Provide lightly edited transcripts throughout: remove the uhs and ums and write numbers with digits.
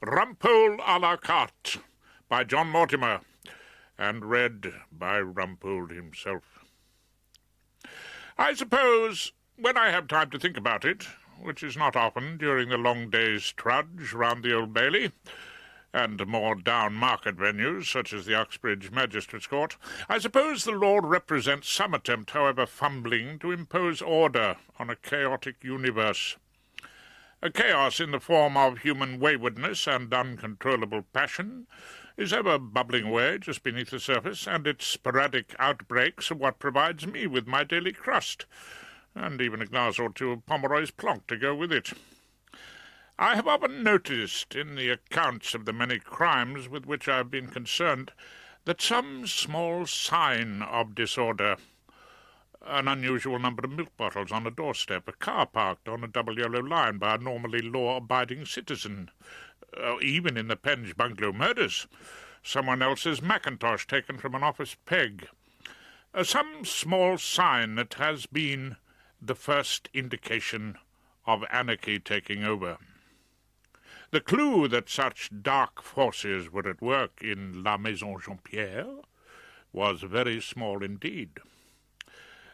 Rumpole à la Carte by John Mortimer, and read by Rumpole himself. I suppose, when I have time to think about it, which is not often during the long day's trudge round the Old Bailey, and more down-market venues, such as the Uxbridge Magistrates' Court, I suppose the law represents some attempt, however fumbling, to impose order on a chaotic universe. A chaos in the form of human waywardness and uncontrollable passion is ever bubbling away just beneath the surface, and its sporadic outbreaks are what provides me with my daily crust, and even a glass or two of Pomeroy's Plonk to go with it. I have often noticed in the accounts of the many crimes with which I have been concerned that some small sign of disorder, an unusual number of milk bottles on a doorstep, a car parked on a double yellow line by a normally law-abiding citizen, even in the Penge bungalow murders, someone else's mackintosh taken from an office peg, some small sign that has been the first indication of anarchy taking over. The clue that such dark forces were at work in La Maison Jean-Pierre was very small indeed.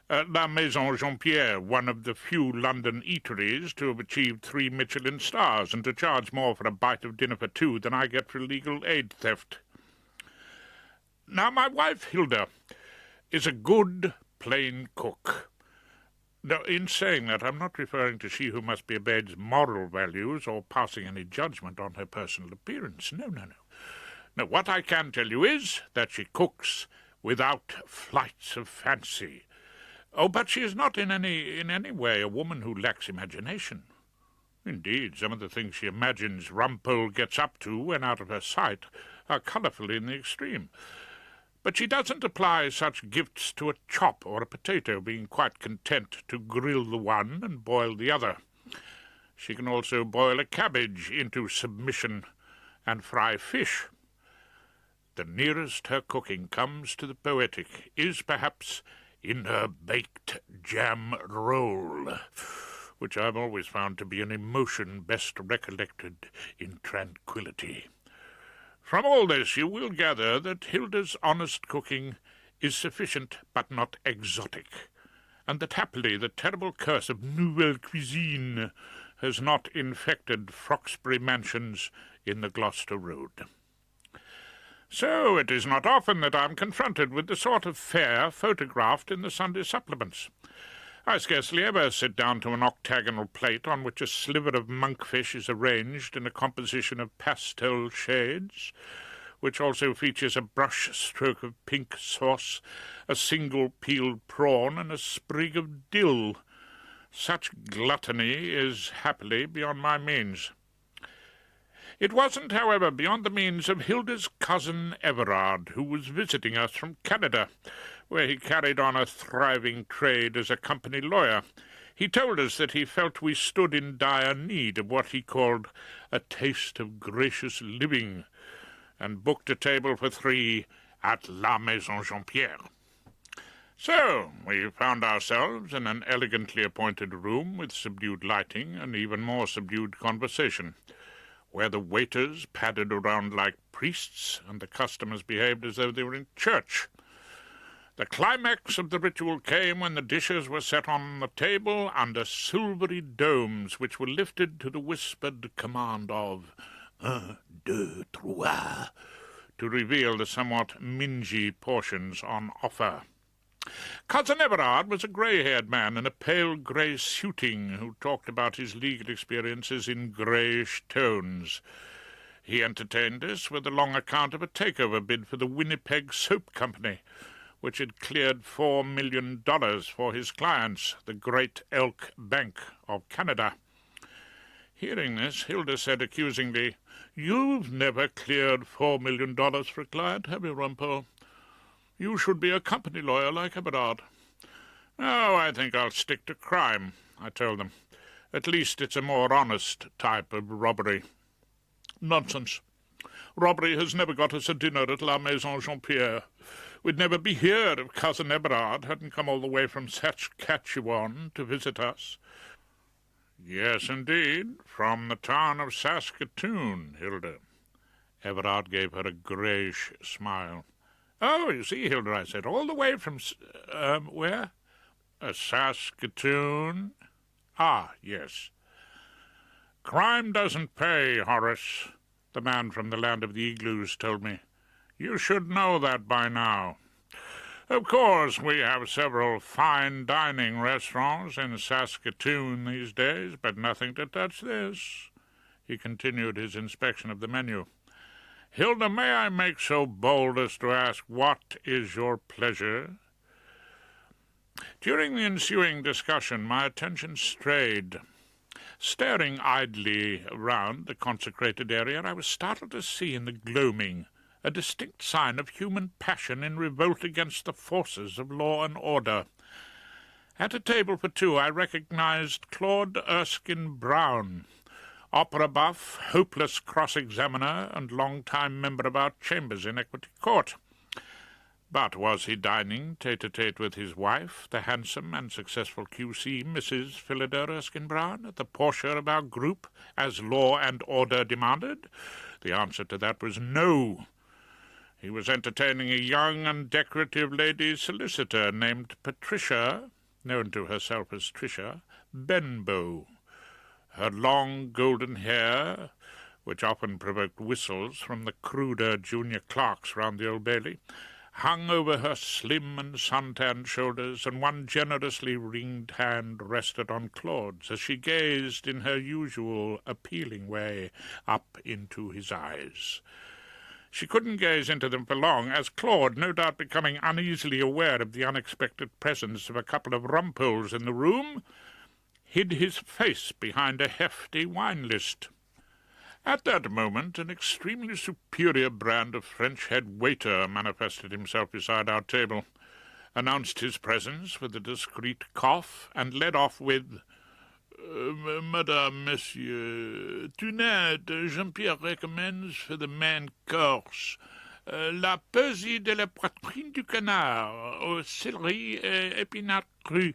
La Maison Jean-Pierre, one of the few London eateries to have achieved 3 Michelin stars and to charge more for a bite of dinner for 2 than I get for legal aid theft. Now, my wife, Hilda, is a good, plain cook. Now, in saying that, I'm not referring to she who must be obeyed moral values or passing any judgment on her personal appearance. No. No, what I can tell you is that she cooks without flights of fancy. Oh, but she is not in any way a woman who lacks imagination. Indeed, some of the things she imagines Rumpole gets up to when out of her sight are colourful in the extreme. But she doesn't apply such gifts to a chop or a potato, being quite content to grill the one and boil the other. She can also boil a cabbage into submission and fry fish. The nearest her cooking comes to the poetic is perhaps in her baked jam roll, which I've always found to be an emotion best recollected in tranquillity. From all this you will gather that Hilda's honest cooking is sufficient but not exotic, and that happily the terrible curse of nouvelle cuisine has not infected Froxbury mansions in the Gloucester Road. So it is not often that I am confronted with the sort of fare photographed in the Sunday supplements. I scarcely ever sit down to an octagonal plate on which a sliver of monkfish is arranged in a composition of pastel shades, which also features a brush stroke of pink sauce, a single peeled prawn, and a sprig of dill. Such gluttony is happily beyond my means. It wasn't, however, beyond the means of Hilda's cousin Everard, who was visiting us from Canada, where he carried on a thriving trade as a company lawyer. He told us that he felt we stood in dire need of what he called a taste of gracious living, and booked a table for 3 at La Maison Jean-Pierre. So we found ourselves in an elegantly appointed room with subdued lighting and even more subdued conversation, where the waiters padded around like priests and the customers behaved as though they were in church. The climax of the ritual came when the dishes were set on the table under silvery domes which were lifted to the whispered command of 1, 2, 3, to reveal the somewhat mingy portions on offer. Cousin Everard was a grey-haired man in a pale grey suiting who talked about his legal experiences in greyish tones. He entertained us with a long account of a takeover bid for the Winnipeg Soap Company, which had cleared $4 million for his clients, the Great Elk Bank of Canada. Hearing this, Hilda said accusingly, "You've never cleared $4 million for a client, have you, Rumpole? You should be a company lawyer like Everard." "Oh, I think I'll stick to crime," I told them. "At least it's a more honest type of robbery." "Nonsense. Robbery has never got us a dinner at La Maison Jean-Pierre. We'd never be here if Cousin Everard hadn't come all the way from Saskatchewan to visit us." Yes, indeed, from the town of Saskatoon, Hilda. Everard gave her a greyish smile. Oh, you see, Hilda, I said, all the way from, where? Saskatoon. Ah, yes. Crime doesn't pay, Horace, the man from the land of the igloos told me. You should know that by now. Of course, we have several fine dining restaurants in Saskatoon these days, but nothing to touch this. He continued his inspection of the menu. Hilda, may I make so bold as to ask what is your pleasure? During the ensuing discussion, my attention strayed. Staring idly round the consecrated area, I was startled to see in the gloaming a distinct sign of human passion in revolt against the forces of law and order. At a table for two, I recognized Claude Erskine Brown, opera buff, hopeless cross-examiner, and long-time member of our chambers in Equity Court. But was he dining tete-a-tete with his wife, the handsome and successful QC, Mrs. Philida Erskine Brown, at the portion of our group, as law and order demanded? The answer to that was no. He was entertaining a young and decorative lady solicitor named Patricia, known to herself as Tricia, Benbow. Her long golden hair, which often provoked whistles from the cruder junior clerks round the Old Bailey, hung over her slim and suntanned shoulders, and one generously ringed hand rested on Claude's as she gazed in her usual appealing way up into his eyes. She couldn't gaze into them for long, as Claude, no doubt becoming uneasily aware of the unexpected presence of a couple of Rumpoles in the room, hid his face behind a hefty wine list. At that moment, an extremely superior brand of French head waiter manifested himself beside our table, announced his presence with a discreet cough, and led off with, Madame, Monsieur, tonight Jean-Pierre recommends for the main course la pesée de la poitrine du canard au céleri et épinards crus.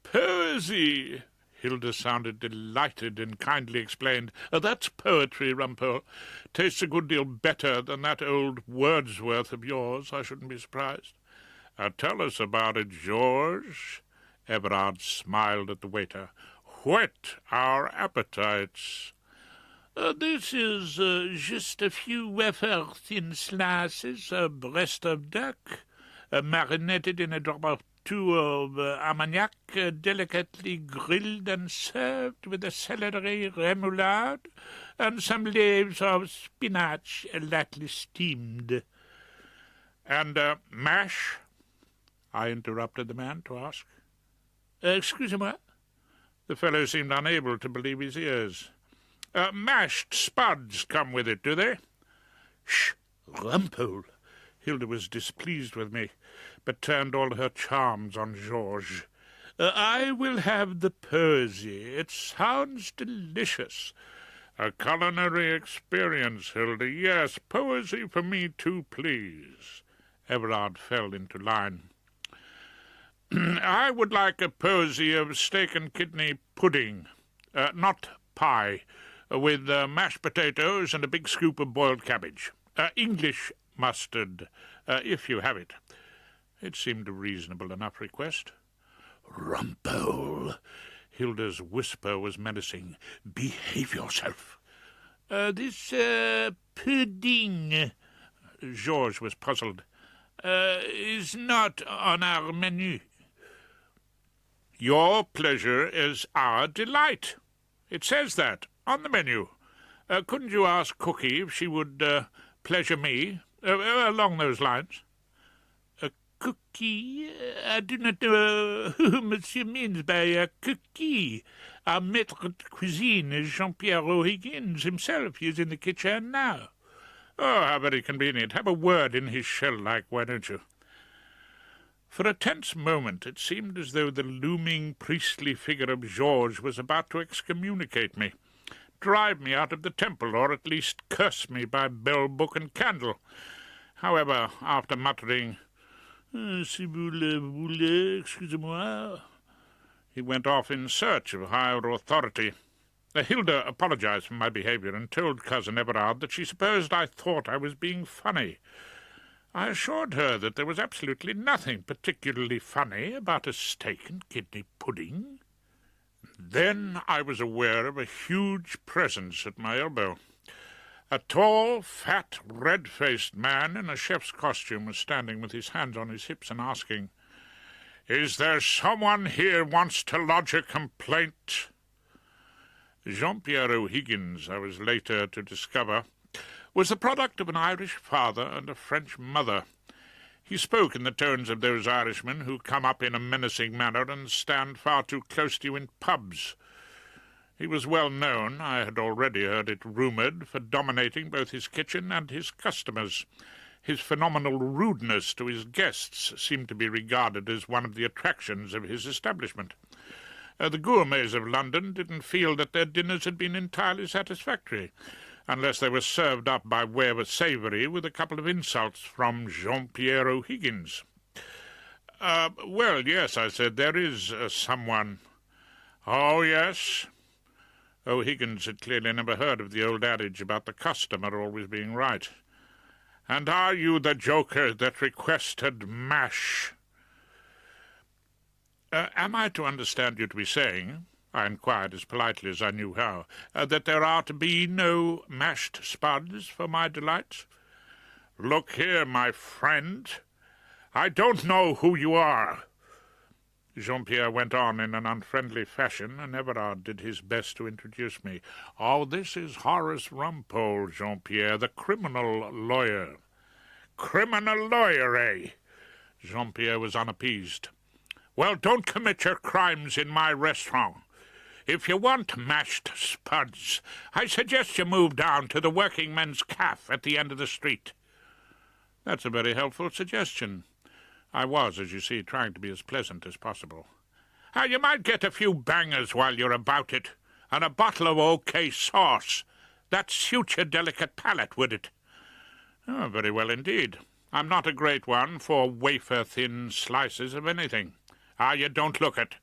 Poesy! Hilda sounded delighted and kindly explained. That's poetry, Rumpole. Tastes a good deal better than that old Wordsworth of yours, I shouldn't be surprised. Tell us about it, George. Everard smiled at the waiter. Whet our appetites. This is just a few wafer thin slices of breast of duck, marinated in a drop or two of armagnac, delicately grilled and served with a celery remoulade and some leaves of spinach lightly steamed. And mash? I interrupted the man to ask. Excusez-moi. The fellow seemed unable to believe his ears. Mashed spuds come with it, do they? Shh, Rumpole. Hilda was displeased with me, but turned all her charms on Georges. I will have the poesy. It sounds delicious. A culinary experience, Hilda. Yes, poesy for me too, please. Everard fell into line. I would like a posy of steak and kidney pudding, not pie, with mashed potatoes and a big scoop of boiled cabbage. English mustard, if you have it. It seemed a reasonable enough request. Rumpole, Hilda's whisper was menacing. Behave yourself. This pudding, Georges was puzzled, is not on our menu. Your pleasure is our delight. It says that on the menu. Couldn't you ask Cookie if she would pleasure me? Along those lines. Cookie? I do not know who monsieur means by a cookie. Our maître de cuisine is Jean-Pierre O'Higgins himself. He is in the kitchen now. Oh, how very convenient. Have a word in his shell-like, why don't you? For a tense moment it seemed as though the looming priestly figure of Georges was about to excommunicate me, drive me out of the temple, or at least curse me by bell, book, and candle. However, after muttering, si vous le voulez, excusez-moi, He went off in search of higher authority. Hilda apologized for my behaviour and told Cousin Everard that she supposed I thought I was being funny. I assured her that there was absolutely nothing particularly funny about a steak and kidney pudding. Then I was aware of a huge presence at my elbow. A tall, fat, red-faced man in a chef's costume was standing with his hands on his hips and asking, "Is there someone here wants to lodge a complaint?" Jean-Pierre O'Higgins, I was later to discover, was the product of an Irish father and a French mother. He spoke in the tones of those Irishmen who come up in a menacing manner and stand far too close to you in pubs. He was well known, I had already heard it rumoured, for dominating both his kitchen and his customers. His phenomenal rudeness to his guests seemed to be regarded as one of the attractions of his establishment. The gourmets of London didn't feel that their dinners had been entirely satisfactory, unless they were served up by way of a savoury with a couple of insults from Jean-Pierre O'Higgins. Well, yes, I said, there is someone. Oh, yes? O'Higgins had clearly never heard of the old adage about the customer always being right. And are you the joker that requested mash? Am I to understand you to be saying, I inquired as politely as I knew how, that there are to be no mashed spuds for my delight? Look here, my friend, I don't know who you are. Jean-Pierre went on in an unfriendly fashion, and Everard did his best to introduce me. Oh, this is Horace Rumpole, Jean-Pierre, the criminal lawyer. Criminal lawyer, eh? Jean-Pierre was unappeased. Well, don't commit your crimes in my restaurant. If you want mashed spuds, I suggest you move down to the working men's cafe at the end of the street. That's a very helpful suggestion. I was, as you see, trying to be as pleasant as possible. You might get a few bangers while you're about it, and a bottle of OK sauce. That'd suit your delicate palate, would it? Oh, very well indeed. I'm not a great one for wafer-thin slices of anything. You don't look it.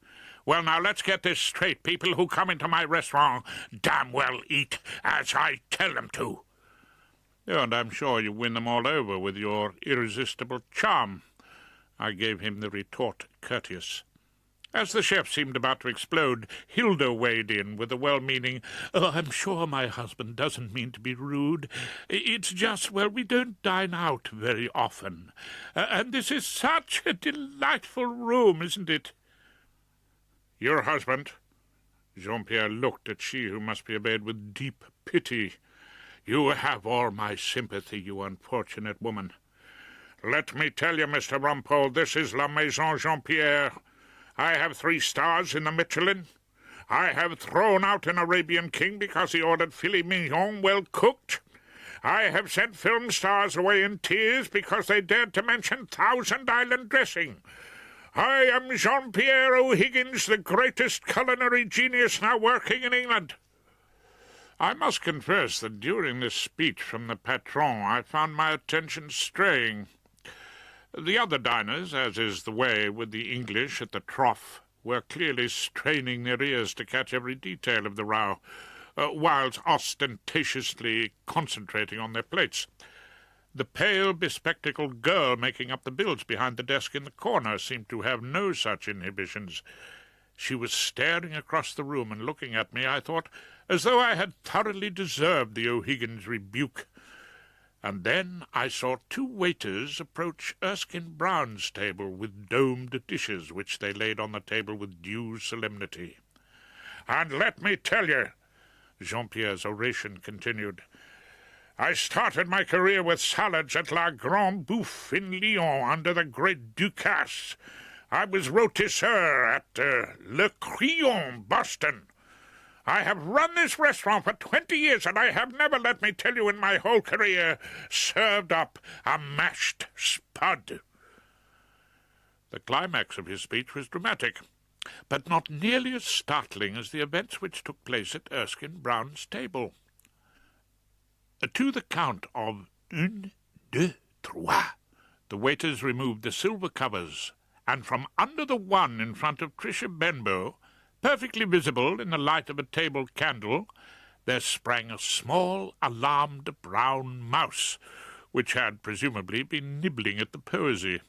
Well, now, let's get this straight. People who come into my restaurant damn well eat as I tell them to. Oh, and I'm sure you win them all over with your irresistible charm. I gave him the retort courteous. As the chef seemed about to explode, Hilda weighed in with a well-meaning, I'm sure my husband doesn't mean to be rude. It's just, well, we don't dine out very often. And this is such a delightful room, isn't it? Your husband? Jean-Pierre looked at she who must be obeyed with deep pity. You have all my sympathy, you unfortunate woman. Let me tell you, Mr. Rumpole, this is La Maison Jean-Pierre. I have 3 stars in the Michelin. I have thrown out an Arabian king because he ordered filet mignon well cooked. I have sent film stars away in tears because they dared to mention Thousand Island dressing. I am Jean-Pierre O'Higgins, the greatest culinary genius now working in England. I must confess that during this speech from the patron I found my attention straying. The other diners, as is the way with the English at the trough, were clearly straining their ears to catch every detail of the row, whilst ostentatiously concentrating on their plates. The pale, bespectacled girl making up the bills behind the desk in the corner seemed to have no such inhibitions. She was staring across the room and looking at me, I thought, as though I had thoroughly deserved the O'Higgins rebuke. And then I saw 2 waiters approach Erskine Brown's table with domed dishes, which they laid on the table with due solemnity. And let me tell you, Jean-Pierre's oration continued, I started my career with salads at La Grande Bouffe in Lyon under the great Ducasse. I was rôtisseur at Le Crillon, Boston. I have run this restaurant for 20 years, and I have never, let me tell you, in my whole career, served up a mashed spud. The climax of his speech was dramatic, but not nearly as startling as the events which took place at Erskine Brown's table. To the count of 1, 2, 3, the waiters removed the silver covers, and from under the one in front of Tricia Benbow Perfectly visible in the light of a table candle, there sprang a small, alarmed brown mouse, which had presumably been nibbling at the posy.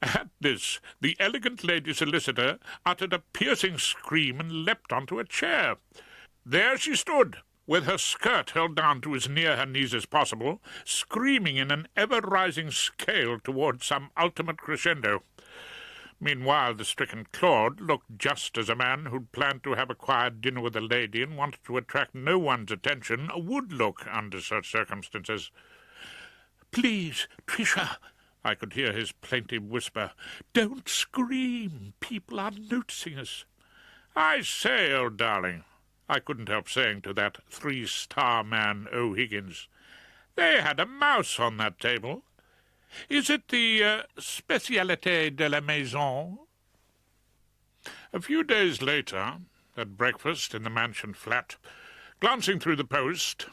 At this, the elegant lady solicitor uttered a piercing scream and leapt onto a chair. There she stood, with her skirt held down to as near her knees as possible, screaming in an ever-rising scale towards some ultimate crescendo. Meanwhile, the stricken Claude looked just as a man who'd planned to have a quiet dinner with a lady and wanted to attract no one's attention would look under such circumstances. "Please, Tricia," I could hear his plaintive whisper, "don't scream. People are noticing us." "I say, old darling," I couldn't help saying to that three-star man O'Higgins, "they had a mouse on that table. Is it the spécialité de la maison?" A few days later, at breakfast in the mansion flat, glancing through the post,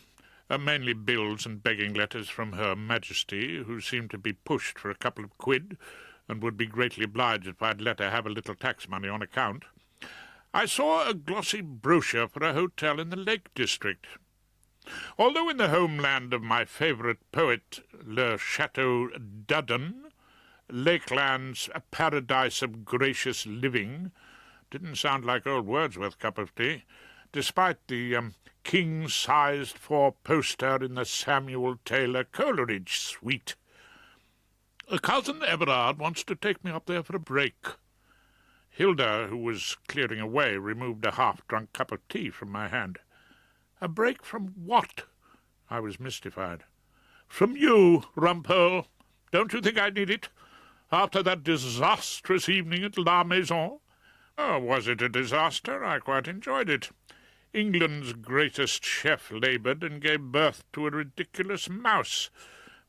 mainly bills and begging letters from Her Majesty, who seemed to be pushed for a couple of quid, and would be greatly obliged if I'd let her have a little tax money on account, I saw a glossy brochure for a hotel in the Lake District. Although in the homeland of my favourite poet, Le Chateau d'Udden, Lakeland's a paradise of gracious living, didn't sound like old Wordsworth's cup of tea, despite the king-sized four-poster in the Samuel Taylor Coleridge suite. Cousin Everard wants to take me up there for a break. Hilda, who was clearing away, removed a half-drunk cup of tea from my hand. "A break from what?" I was mystified. "From you, Rumpole. Don't you think I need it? After that disastrous evening at La Maison?" "Oh, was it a disaster? I quite enjoyed it. England's greatest chef laboured and gave birth to a ridiculous mouse.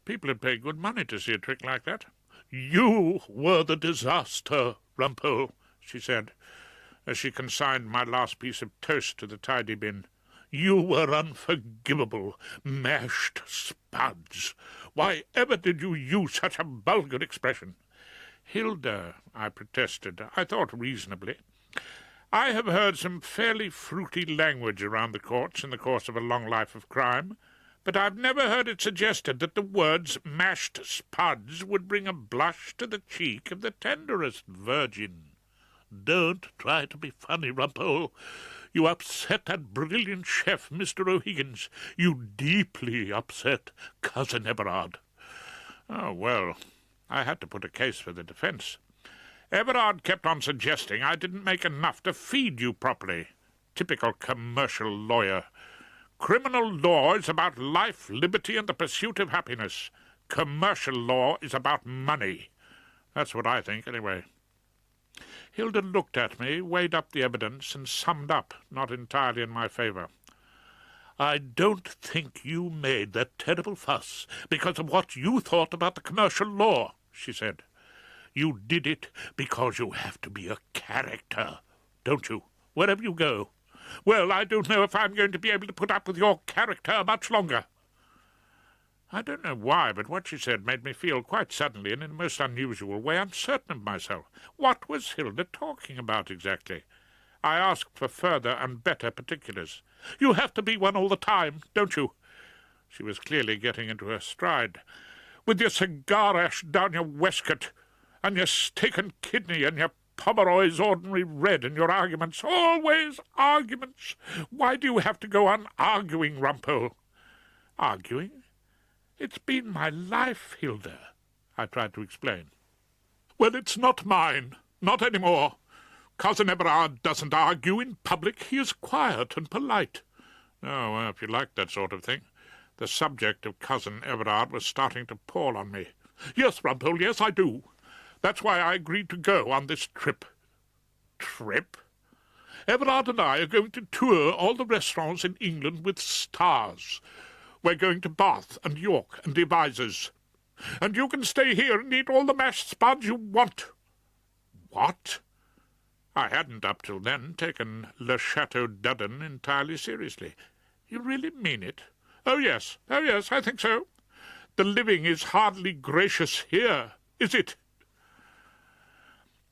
People would pay good money to see a trick like that." "You were the disaster, Rumpole," she said, as she consigned my last piece of toast to the tidy bin. "You were unforgivable. Mashed spuds. Why ever did you use such a vulgar expression?" "Hilda," I protested, I thought reasonably, "I have heard some fairly fruity language around the courts in the course of a long life of crime, but I've never heard it suggested that the words mashed spuds would bring a blush to the cheek of the tenderest virgin." "Don't try to be funny, Rumpole. You upset that brilliant chef, Mr. O'Higgins. You deeply upset Cousin Everard." "Oh, well, I had to put a case for the defence. Everard kept on suggesting I didn't make enough to feed you properly. Typical commercial lawyer. Criminal law is about life, liberty, and the pursuit of happiness. Commercial law is about money. That's what I think, anyway." Hilda looked at me, weighed up the evidence, and summed up, not entirely in my favour. "I don't think you made that terrible fuss because of what you thought about the commercial law," she said. "You did it because you have to be a character, don't you, wherever you go? Well, I don't know if I'm going to be able to put up with your character much longer." I don't know why, but what she said made me feel quite suddenly, and in a most unusual way, uncertain of myself. What was Hilda talking about exactly? I asked for further and better particulars. "You have to be one all the time, don't you?" She was clearly getting into her stride. "With your cigar ash down your waistcoat, and your steak and kidney, and your Pomeroy's ordinary red, and your arguments, always arguments. Why do you have to go on arguing, Rumpole?" "Arguing? It's been my life, Hilda," I tried to explain. "Well, it's not mine, not any more. Cousin Everard doesn't argue in public. He is quiet and polite." "Oh, well, if you like that sort of thing." The subject of Cousin Everard was starting to pall on me. "Yes, Rumpole, yes, I do. That's why I agreed to go on this trip." "Trip?" "Everard and I are going to tour all the restaurants in England with stars. We're going to Bath and York and Devizes. And you can stay here and eat all the mashed spuds you want." "What?" I hadn't up till then taken Le Chateau d'Udden entirely seriously. "You really mean it?" Oh, yes, I think so. The living is hardly gracious here, is it?"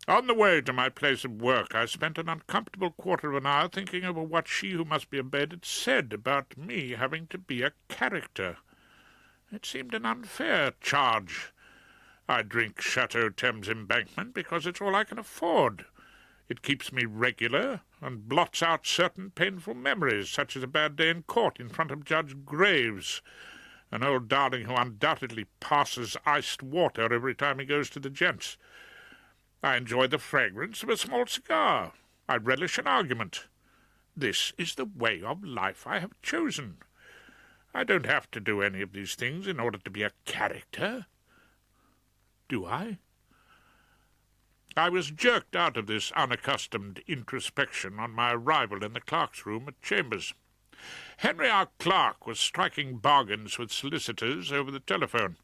On the way to my place of work, I spent an uncomfortable quarter of an hour thinking over what she who must be in bed had said about me having to be a character. It seemed an unfair charge. I drink Chateau Thames Embankment because it's all I can afford. It keeps me regular and blots out certain painful memories, such as a bad day in court in front of Judge Graves, an old darling who undoubtedly passes iced water every time he goes to the gents. I enjoy the fragrance of a small cigar. I relish an argument. This is the way of life I have chosen. I don't have to do any of these things in order to be a character. Do I? I was jerked out of this unaccustomed introspection on my arrival in the clerk's room at Chambers. Henry, our clerk, was striking bargains with solicitors over the telephone,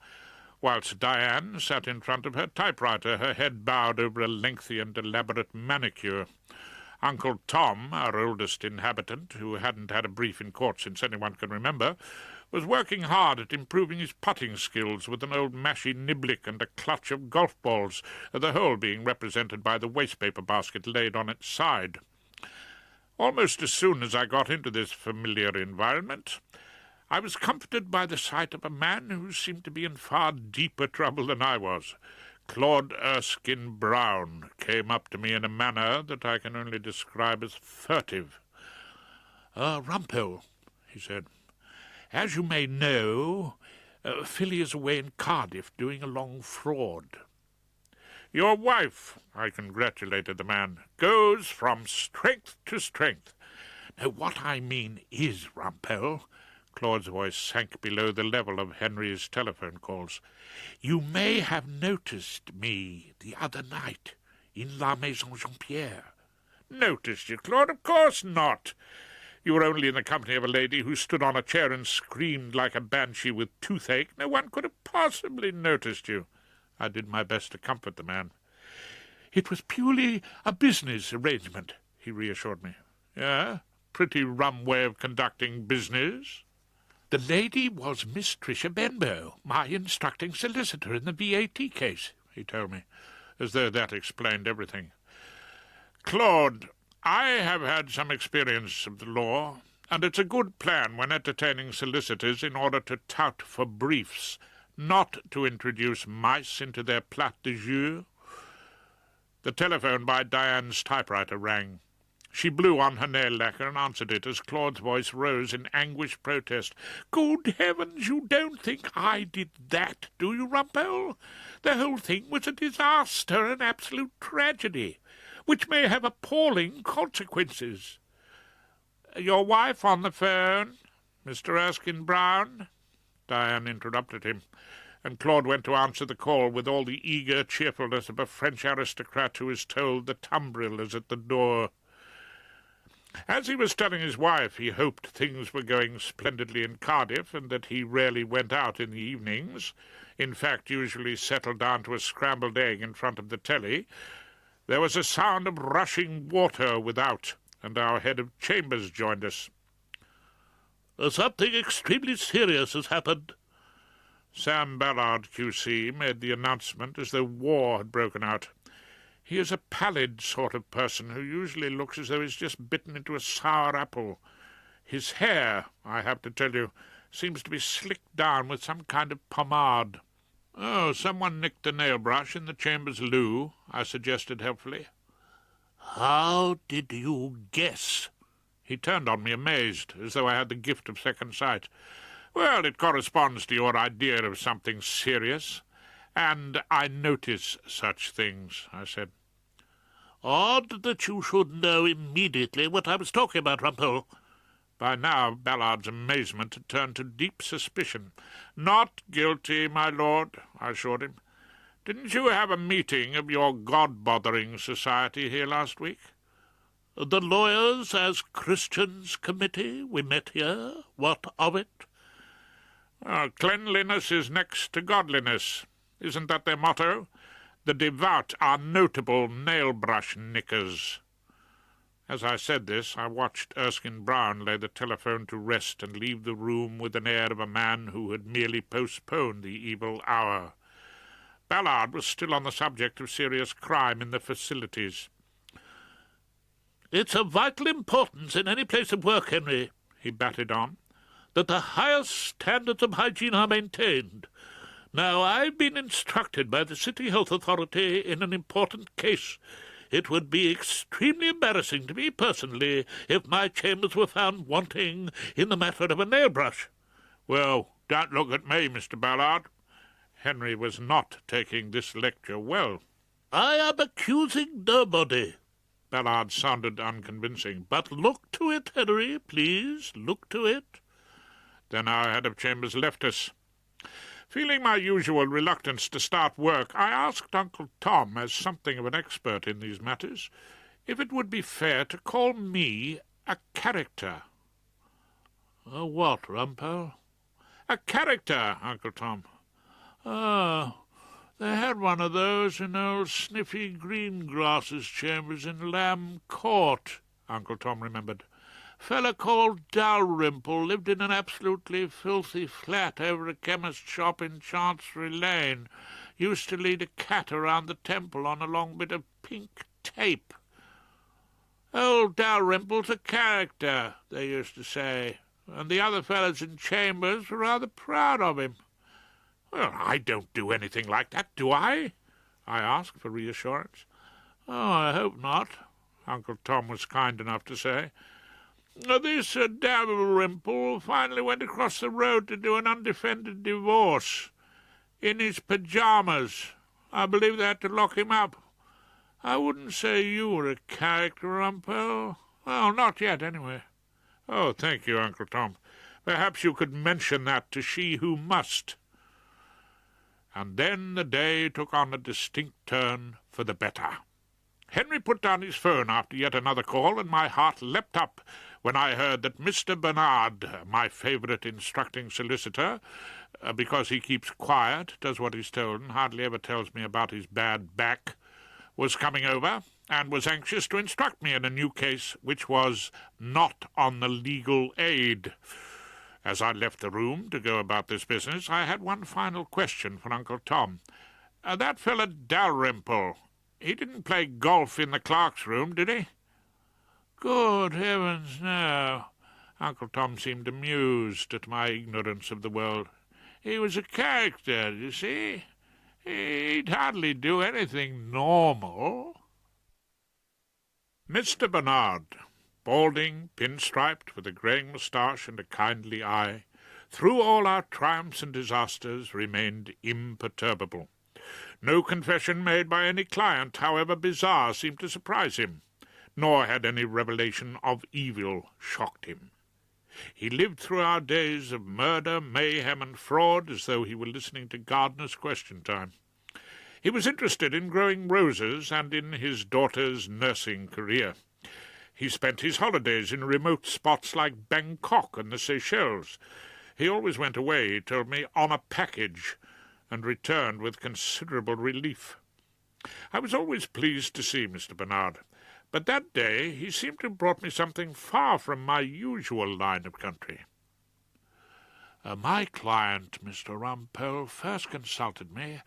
whilst Diane sat in front of her typewriter, her head bowed over a lengthy and elaborate manicure. Uncle Tom, our oldest inhabitant, who hadn't had a brief in court since anyone can remember, was working hard at improving his putting skills with an old mashy niblick and a clutch of golf balls, the whole being represented by the wastepaper basket laid on its side. Almost as soon as I got into this familiar environment, I was comforted by the sight of a man who seemed to be in far deeper trouble than I was. Claude Erskine Brown came up to me in a manner that I can only describe as furtive. "Rumpole," he said. "As you may know, Philly is away in Cardiff doing a long fraud." "Your wife," I congratulated the man, "goes from strength to strength." "No, what I mean is, Rumpole," Claude's voice sank below the level of Henry's telephone calls, "you may have noticed me the other night in La Maison Jean-Pierre." "Noticed you, Claude? Of course not. You were only in the company of a lady who stood on a chair and screamed like a banshee with toothache. No one could have possibly noticed you." I did my best to comfort the man. "It was purely a business arrangement," he reassured me. "Yeah? Pretty rum way of conducting business." "The lady was Miss Tricia Benbow, my instructing solicitor in the VAT case," he told me, as though that explained everything. "Claude, I have had some experience of the law, and it's a good plan when entertaining solicitors in order to tout for briefs, not to introduce mice into their plat de jeu." The telephone by Diane's typewriter rang. She blew on her nail lacquer and answered it as Claude's voice rose in anguished protest. "Good heavens, you don't think I did that, do you, Rumpole? The whole thing was a disaster, an absolute tragedy, which may have appalling consequences." "Your wife on the phone, Mr. Erskine Brown?" Diane interrupted him, and Claude went to answer the call with all the eager cheerfulness of a French aristocrat who is told the tumbril is at the door. As he was telling his wife he hoped things were going splendidly in Cardiff, and that he rarely went out in the evenings, in fact usually settled down to a scrambled egg in front of the telly, there was a sound of rushing water without, and our head of chambers joined us. "Something extremely serious has happened." Sam Ballard, Q.C., made the announcement as though war had broken out. He is a pallid sort of person who usually looks as though he's just bitten into a sour apple. His hair, I have to tell you, seems to be slicked down with some kind of pomade. "Oh, someone nicked a nail-brush in the Chambers loo," I suggested helpfully. "How did you guess?" He turned on me amazed, as though I had the gift of second sight. "Well, it corresponds to your idea of something serious, and I notice such things," I said. "Odd that you should know immediately what I was talking about, Rumpole." By now Ballard's amazement had turned to deep suspicion. "Not guilty, my lord," I assured him. "Didn't you have a meeting of your God-bothering society here last week?" "The Lawyers as Christians Committee. We met here. What of it?" "Cleanliness is next to godliness. Isn't that their motto? The devout are notable nail-brush nickers." As I said this, I watched Erskine Brown lay the telephone to rest and leave the room with an air of a man who had merely postponed the evil hour. Ballard was still on the subject of serious crime in the facilities. "It's of vital importance in any place of work, Henry," he batted on, "that the highest standards of hygiene are maintained. Now, I've been instructed by the City Health Authority in an important case. It would be extremely embarrassing to me personally if my chambers were found wanting in the matter of a nail-brush." "Well, don't look at me, Mr. Ballard." Henry was not taking this lecture well. "I am accusing nobody." Ballard sounded unconvincing. "But look to it, Henry, please, look to it." Then our head of chambers left us. Feeling my usual reluctance to start work, I asked Uncle Tom, as something of an expert in these matters, if it would be fair to call me a character. "A what, Rumpole?" "A character, Uncle Tom." "Oh, they had one of those in old Sniffy Greengrass's chambers in Lamb Court," Uncle Tom remembered. "Fellow called Dalrymple lived in an absolutely filthy flat over a chemist's shop in Chancery Lane. Used to lead a cat around the temple on a long bit of pink tape. Old Dalrymple's a character, they used to say, and the other fellows in chambers were rather proud of him." "Well, I don't do anything like that, do I?" I asked for reassurance. "Oh, I hope not," Uncle Tom was kind enough to say. "This Dalrymple finally went across the road to do an undefended divorce. In his pyjamas. I believe they had to lock him up. I wouldn't say you were a character, Rumpole. Well, not yet, anyway." "Oh, thank you, Uncle Tom. Perhaps you could mention that to she who must." And then the day took on a distinct turn for the better. Henry put down his phone after yet another call, and my heart leapt up when I heard that Mr. Bernard, my favourite instructing solicitor, because he keeps quiet, does what he's told, and hardly ever tells me about his bad back, was coming over, and was anxious to instruct me in a new case which was not on the legal aid. As I left the room to go about this business, I had one final question for Uncle Tom. That fellow Dalrymple, he didn't play golf in the clerk's room, did he?" "Good heavens, no." Uncle Tom seemed amused at my ignorance of the world. "He was a character, you see. He'd hardly do anything normal." Mr. Bernard, balding, pinstriped, with a greying moustache and a kindly eye, through all our triumphs and disasters, remained imperturbable. No confession made by any client, however bizarre, seemed to surprise him, nor had any revelation of evil shocked him. He lived through our days of murder, mayhem, and fraud as though he were listening to Gardener's Question Time. He was interested in growing roses and in his daughter's nursing career. He spent his holidays in remote spots like Bangkok and the Seychelles. He always went away, he told me, on a package, and returned with considerable relief. I was always pleased to see Mr. Bernard, but that day he seemed to have brought me something far from my usual line of country. My client, Mr. Rumpole, first consulted me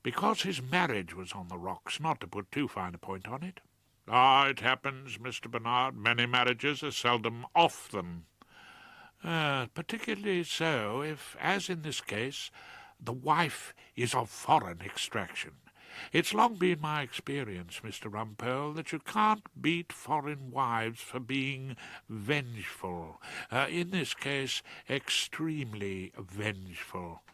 because his marriage was on the rocks, not to put too fine a point on it." It happens, Mr. Bernard. Many marriages are seldom off them." Particularly so if, as in this case, the wife is of foreign extraction. It's long been my experience, Mr. Rumpole, that you can't beat foreign wives for being vengeful. In this case, extremely vengeful."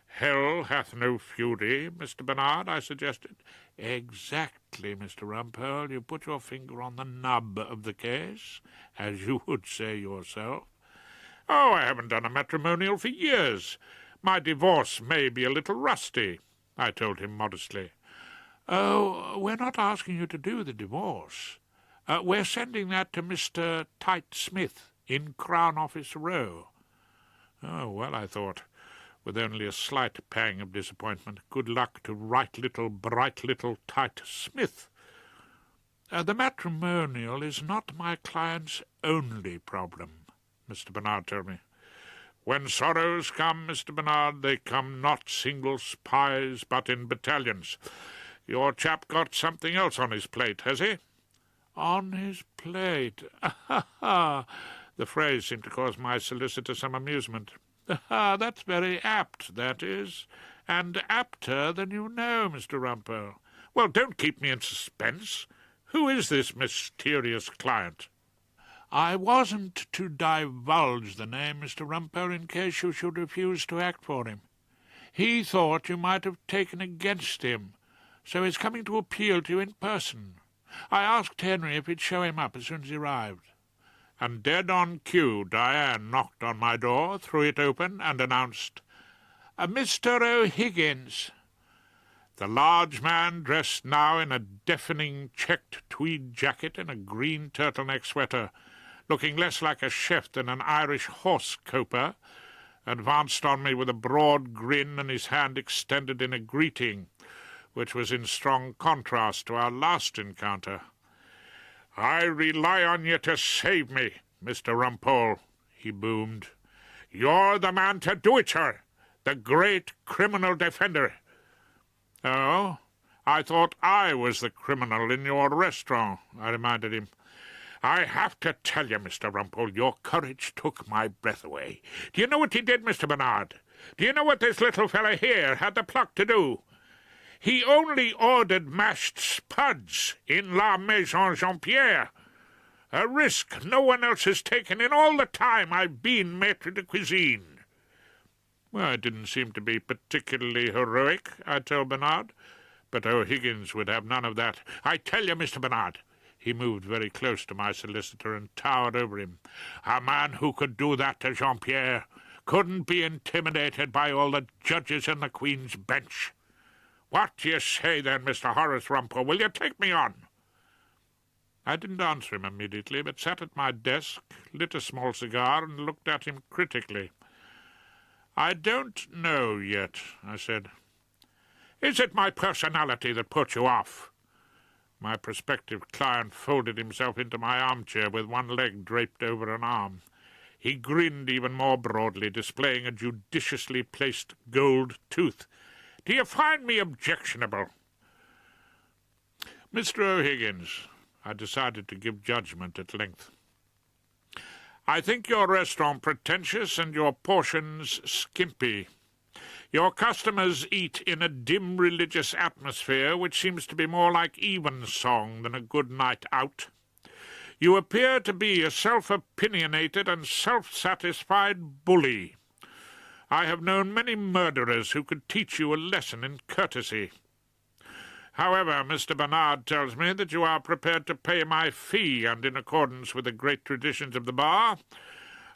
"Hell hath no fury, Mr. Bernard," I suggested. "Exactly, Mr. Rumpole. You put your finger on the nub of the case, as you would say yourself." "Oh, I haven't done a matrimonial for years. My divorce may be a little rusty," I told him modestly. "Oh, we're not asking you to do the divorce. We're sending that to Mr. Tite Smith in Crown Office Row." Oh, well, I thought, with only a slight pang of disappointment, good luck to bright little Tite Smith. The matrimonial is not my client's only problem," Mr. Bernard told me. When sorrows come, Mr. Bernard, they come not single spies, but in battalions. Your chap got something else on his plate, has he?" "On his plate. Ha ha!" The phrase seemed to cause my solicitor some amusement. "That's very apt, that is, and apter than you know, Mr. Rumpole." "Well, don't keep me in suspense. Who is this mysterious client?" "I wasn't to divulge the name, Mr. Rumpole, in case you should refuse to act for him. He thought you might have taken against him, so he's coming to appeal to you in person. I asked Henry if he'd show him up as soon as he arrived." And dead on cue, Diane knocked on my door, threw it open, and announced, "Mr. O'Higgins." The large man, dressed now in a deafening checked tweed jacket and a green turtleneck sweater, looking less like a chef than an Irish horse coper, advanced on me with a broad grin and his hand extended in a greeting, which was in strong contrast to our last encounter. "I rely on you to save me, Mr. Rumpole," he boomed. "You're the man to do it, sir, the great criminal defender." "Oh, I thought I was the criminal in your restaurant," I reminded him. "I have to tell you, Mr. Rumpole, your courage took my breath away. Do you know what he did, Mr. Bernard? Do you know what this little fellow here had the pluck to do? He only ordered mashed spuds in La Maison Jean-Pierre, a risk no one else has taken in all the time I've been maître de cuisine." Well, it didn't seem to be particularly heroic, I told Bernard, but O'Higgins would have none of that. "I tell you, Mr. Bernard," he moved very close to my solicitor and towered over him, "a man who could do that to Jean-Pierre couldn't be intimidated by all the judges in the Queen's Bench. What do you say then, Mr. Horace Rumpole? Will you take me on?" I didn't answer him immediately, but sat at my desk, lit a small cigar, and looked at him critically. "I don't know yet," I said. "Is it my personality that put you off?" My prospective client folded himself into my armchair with one leg draped over an arm. He grinned even more broadly, displaying a judiciously placed gold tooth. "Do you find me objectionable?" "Mr. O'Higgins," I decided to give judgment at length, "I think your restaurant pretentious and your portions skimpy. Your customers eat in a dim religious atmosphere which seems to be more like evensong than a good night out. You appear to be a self-opinionated and self-satisfied bully. I have known many murderers who could teach you a lesson in courtesy. However, Mr. Bernard tells me that you are prepared to pay my fee, and in accordance with the great traditions of the bar,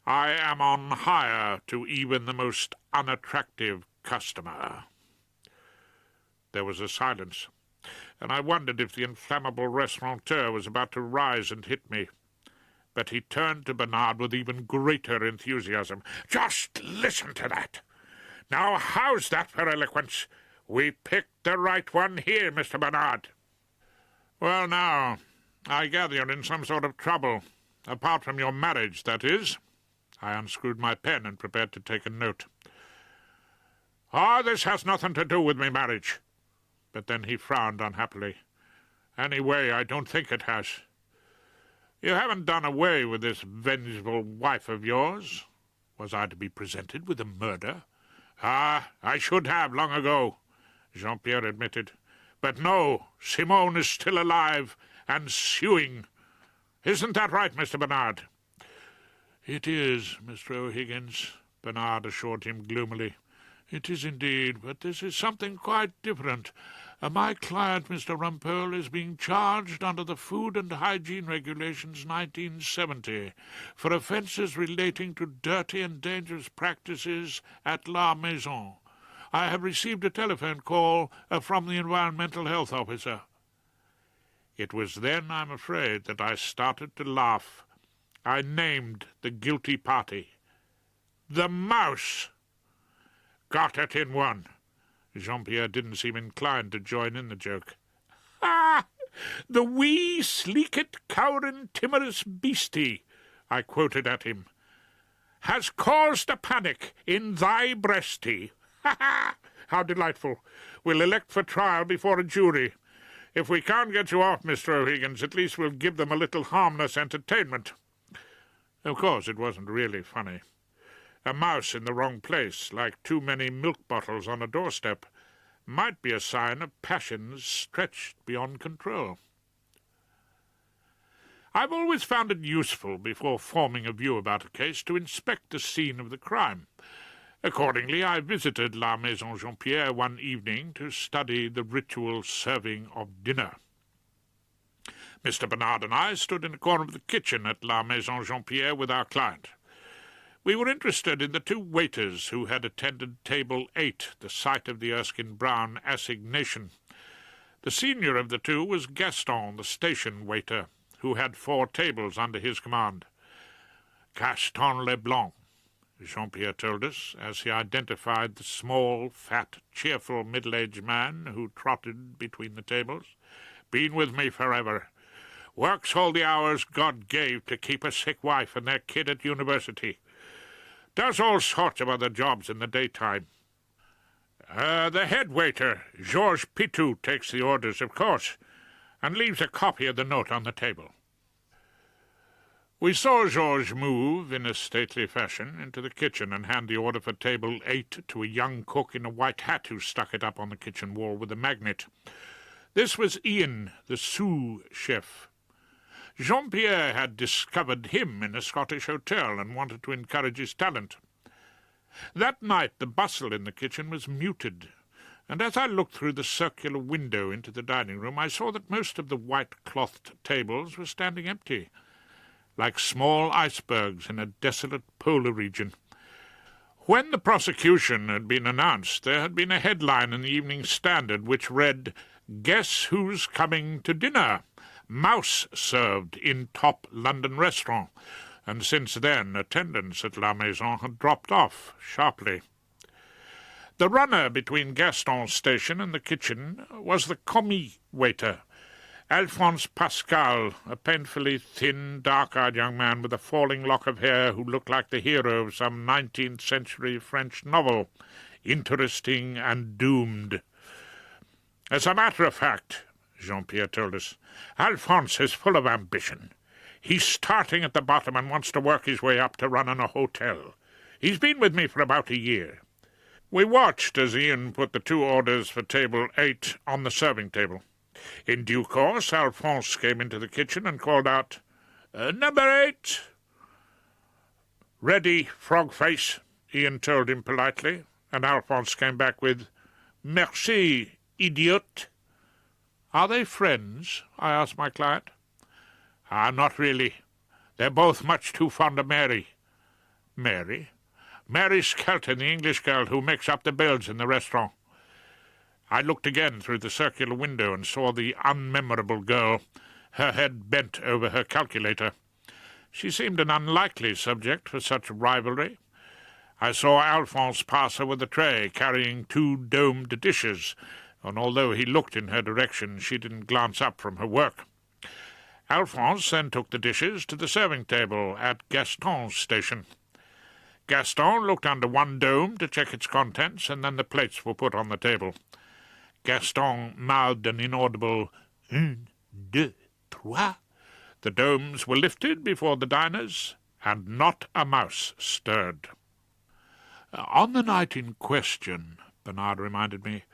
I am on hire to even the most unattractive customer." There was a silence, and I wondered if the inflammable restaurateur was about to rise and hit me. But he turned to Bernard with even greater enthusiasm. "Just listen to that! Now, how's that for eloquence? We picked the right one here, Mr. Bernard." "Well, now, I gather you're in some sort of trouble. Apart from your marriage, that is." I unscrewed my pen and prepared to take a note. "Ah, this has nothing to do with my marriage." But then he frowned unhappily. "Anyway, I don't think it has. You haven't done away with this vengeful wife of yours? Was I to be presented with a murder?" "Ah, I should have long ago," Jean-Pierre admitted. "But no, Simone is still alive and suing. Isn't that right, Mr. Bernard?" "It is, Mr. O'Higgins," Bernard assured him gloomily. "It is indeed, but this is something quite different. My client, Mr. Rumpole, is being charged under the Food and Hygiene Regulations 1970 for offences relating to dirty and dangerous practices at La Maison. I have received a telephone call from the Environmental Health Officer." It was then, I'm afraid, that I started to laugh. I named the guilty party. "The Mouse!" "Got it in one." Jean-Pierre didn't seem inclined to join in the joke. "Ah, the wee, sleekit, cowering, timorous beastie," I quoted at him. has caused a panic in thy breasty. Ha ha! How delightful. We'll elect for trial before a jury. If we can't get you off, Mr. O'Higgins, at least we'll give them a little harmless entertainment. Of course, it wasn't really funny. A mouse in the wrong place, like too many milk bottles on a doorstep, might be a sign of passions stretched beyond control. I've always found it useful, before forming a view about a case, to inspect the scene of the crime. Accordingly, I visited La Maison Jean-Pierre one evening to study the ritual serving of dinner. Mr. Bernard and I stood in a corner of the kitchen at La Maison Jean-Pierre with our client. We were interested in the two waiters who had attended table 8, the site of the Erskine-Brown assignation. The senior of the two was Gaston, the station waiter, who had 4 tables under his command. Gaston Leblanc, Jean-Pierre told us, as he identified the small, fat, cheerful middle-aged man who trotted between the tables. Been with me forever. Works all the hours God gave to keep a sick wife and their kid at university. Does all sorts of other jobs in the daytime. The head waiter, Georges Pitou, takes the orders, of course, and leaves a copy of the note on the table. We saw Georges move, in a stately fashion, into the kitchen and hand the order for table 8 to a young cook in a white hat who stuck it up on the kitchen wall with a magnet. This was Ian, the sous chef. Jean-Pierre had discovered him in a Scottish hotel and wanted to encourage his talent. That night the bustle in the kitchen was muted, and as I looked through the circular window into the dining room, I saw that most of the white-clothed tables were standing empty, like small icebergs in a desolate polar region. When the prosecution had been announced, there had been a headline in the Evening Standard which read, "Guess who's coming to dinner? Mouse served in top London restaurant," and since then attendance at La Maison had dropped off sharply. The runner between Gaston's station and the kitchen was the commis waiter, Alphonse Pascal, a painfully thin, dark-eyed young man with a falling lock of hair who looked like the hero of some 19th-century French novel, interesting and doomed. As a matter of fact, Jean-Pierre told us, Alphonse is full of ambition. He's starting at the bottom and wants to work his way up to running a hotel. He's been with me for about a year. We watched as Ian put the 2 orders for table 8 on the serving table. In due course, Alphonse came into the kitchen and called out, "Number 8. "Ready, frog-face," Ian told him politely, and Alphonse came back with, "Merci, idiot." "Are they friends?" I asked my client. Not really. They're both much too fond of Mary." "Mary?" "Mary's Carte, the English girl who makes up the bills in the restaurant." I looked again through the circular window and saw the unmemorable girl, her head bent over her calculator. She seemed an unlikely subject for such rivalry. I saw Alphonse pass her with a tray, carrying 2 domed dishes, and although he looked in her direction, she didn't glance up from her work. Alphonse then took the dishes to the serving table at Gaston's station. Gaston looked under one dome to check its contents, and then the plates were put on the table. Gaston mouthed an inaudible "un, deux, trois." The domes were lifted before the diners, and not a mouse stirred. "On the night in question," Bernard reminded me,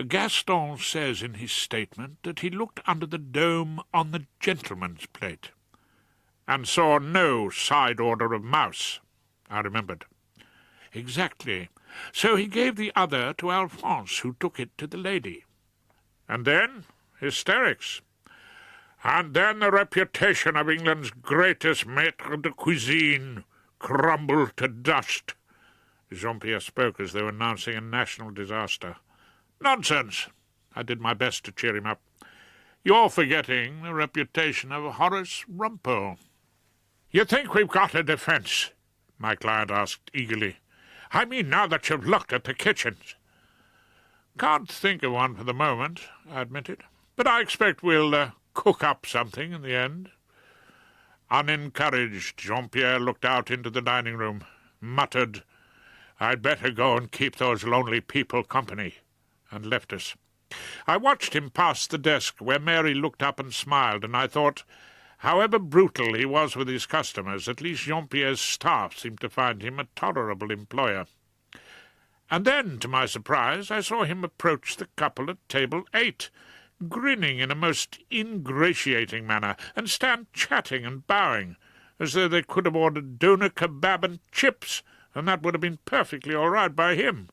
"Gaston says in his statement that he looked under the dome on the gentleman's plate." "And saw no side order of mouse," I remembered. "Exactly. So he gave the other to Alphonse, who took it to the lady." "And then hysterics. And then the reputation of England's greatest maître de cuisine crumbled to dust." Jean-Pierre spoke as though announcing a national disaster. "Nonsense." I did my best to cheer him up. "You're forgetting the reputation of Horace Rumpole." "You think we've got a defence?" my client asked eagerly. "I mean, now that you've looked at the kitchens." "Can't think of one for the moment," I admitted. "But I expect we'll cook up something in the end." Unencouraged, Jean-Pierre looked out into the dining room. muttered, "I'd better go and keep those lonely people company," and left us. I watched him pass the desk where Mary looked up and smiled, and I thought, however brutal he was with his customers, at least Jean-Pierre's staff seemed to find him a tolerable employer. And then, to my surprise, I saw him approach the couple at table 8, grinning in a most ingratiating manner, and stand chatting and bowing, as though they could have ordered doner kebab and chips, and that would have been perfectly all right by him.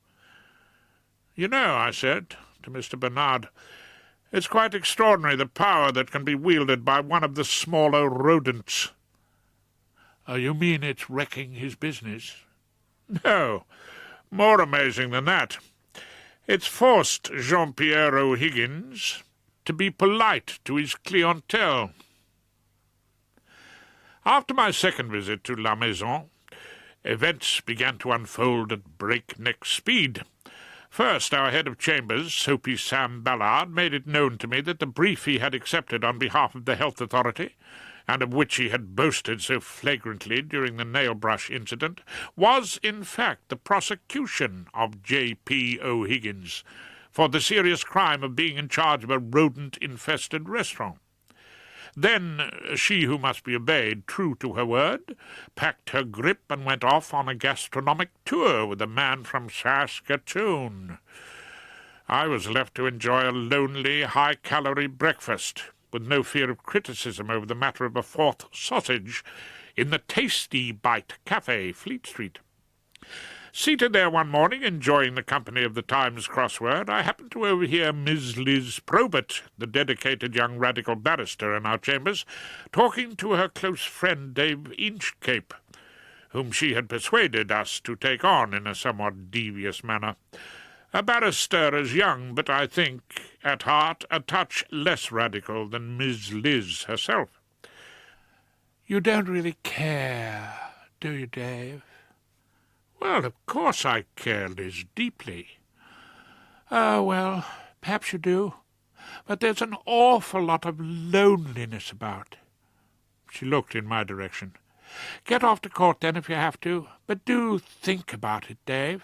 "You know," I said to Mr. Bernard, "it's quite extraordinary the power that can be wielded by one of the smaller rodents." You mean it's wrecking his business?" "No, more amazing than that. It's forced Jean-Pierre O'Higgins to be polite to his clientele." After my second visit to La Maison, events began to unfold at breakneck speed. First, our head of chambers, Soapy Sam Ballard, made it known to me that the brief he had accepted on behalf of the Health Authority, and of which he had boasted so flagrantly during the nail-brush incident, was in fact the prosecution of J.P. O'Higgins for the serious crime of being in charge of a rodent-infested restaurant. Then she who must be obeyed, true to her word, packed her grip and went off on a gastronomic tour with a man from Saskatoon. I was left to enjoy a lonely, high-calorie breakfast, with no fear of criticism over the matter of a fourth sausage, in the Tasty Bite Cafe, Fleet Street. Seated there one morning, enjoying the company of the Times crossword, I happened to overhear Miss Liz Probert, the dedicated young radical barrister in our chambers, talking to her close friend Dave Inchcape, whom she had persuaded us to take on in a somewhat devious manner. A barrister as young, but I think, at heart, a touch less radical than Miss Liz herself. "You don't really care, do you, Dave?" "Well, of course I care, Liz, deeply." "Oh, well, perhaps you do. But there's an awful lot of loneliness about." She looked in my direction. "Get off to court, then, if you have to. But do think about it, Dave."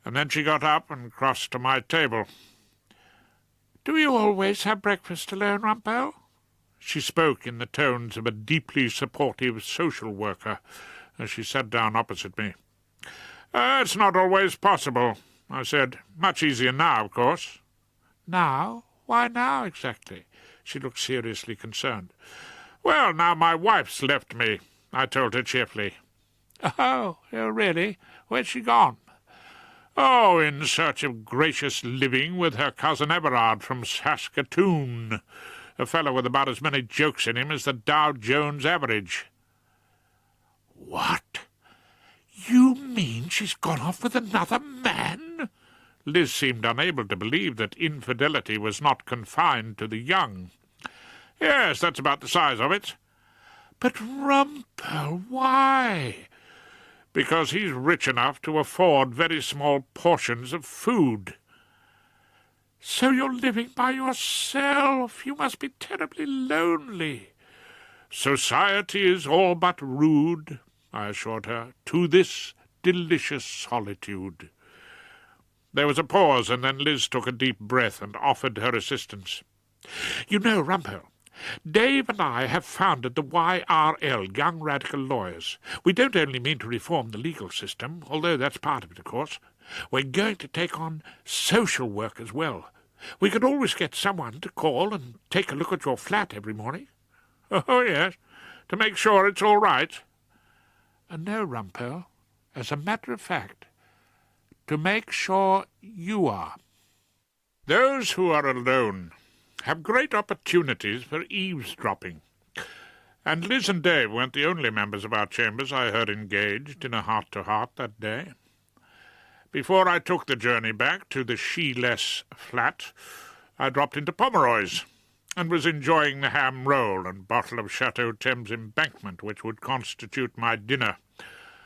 And then she got up and crossed to my table. "Do you always have breakfast alone, Rumpole?" She spoke in the tones of a deeply supportive social worker as she sat down opposite me. "It's not always possible," I said. "Much easier now, of course." "Now? Why now, exactly?" She looked seriously concerned. "Well, now my wife's left me," I told her cheerfully. Oh, really? Where's she gone?" "Oh, in search of gracious living with her cousin Everard from Saskatoon, a fellow with about as many jokes in him as the Dow Jones average." "What? You mean she's gone off with another man?" Liz seemed unable to believe that infidelity was not confined to the young. "Yes, that's about the size of it." "But, Rumpole, why?" "Because he's rich enough to afford very small portions of food." "So you're living by yourself? You must be terribly lonely." "Society is all but rude," I assured her, "to this delicious solitude." There was a pause, and then Liz took a deep breath and offered her assistance. "You know, Rumpole, Dave and I have founded the YRL, Young Radical Lawyers. We don't only mean to reform the legal system, although that's part of it, of course. We're going to take on social work as well. We could always get someone to call and take a look at your flat every morning." "Oh, yes, to make sure it's all right." "No, Rumpole. As a matter of fact, to make sure you are." Those who are alone have great opportunities for eavesdropping, and Liz and Dave weren't the only members of our chambers I heard engaged in a heart-to-heart that day. Before I took the journey back to the she-less flat, I dropped into Pomeroy's, and was enjoying the ham roll and bottle of Chateau Thames Embankment which would constitute my dinner,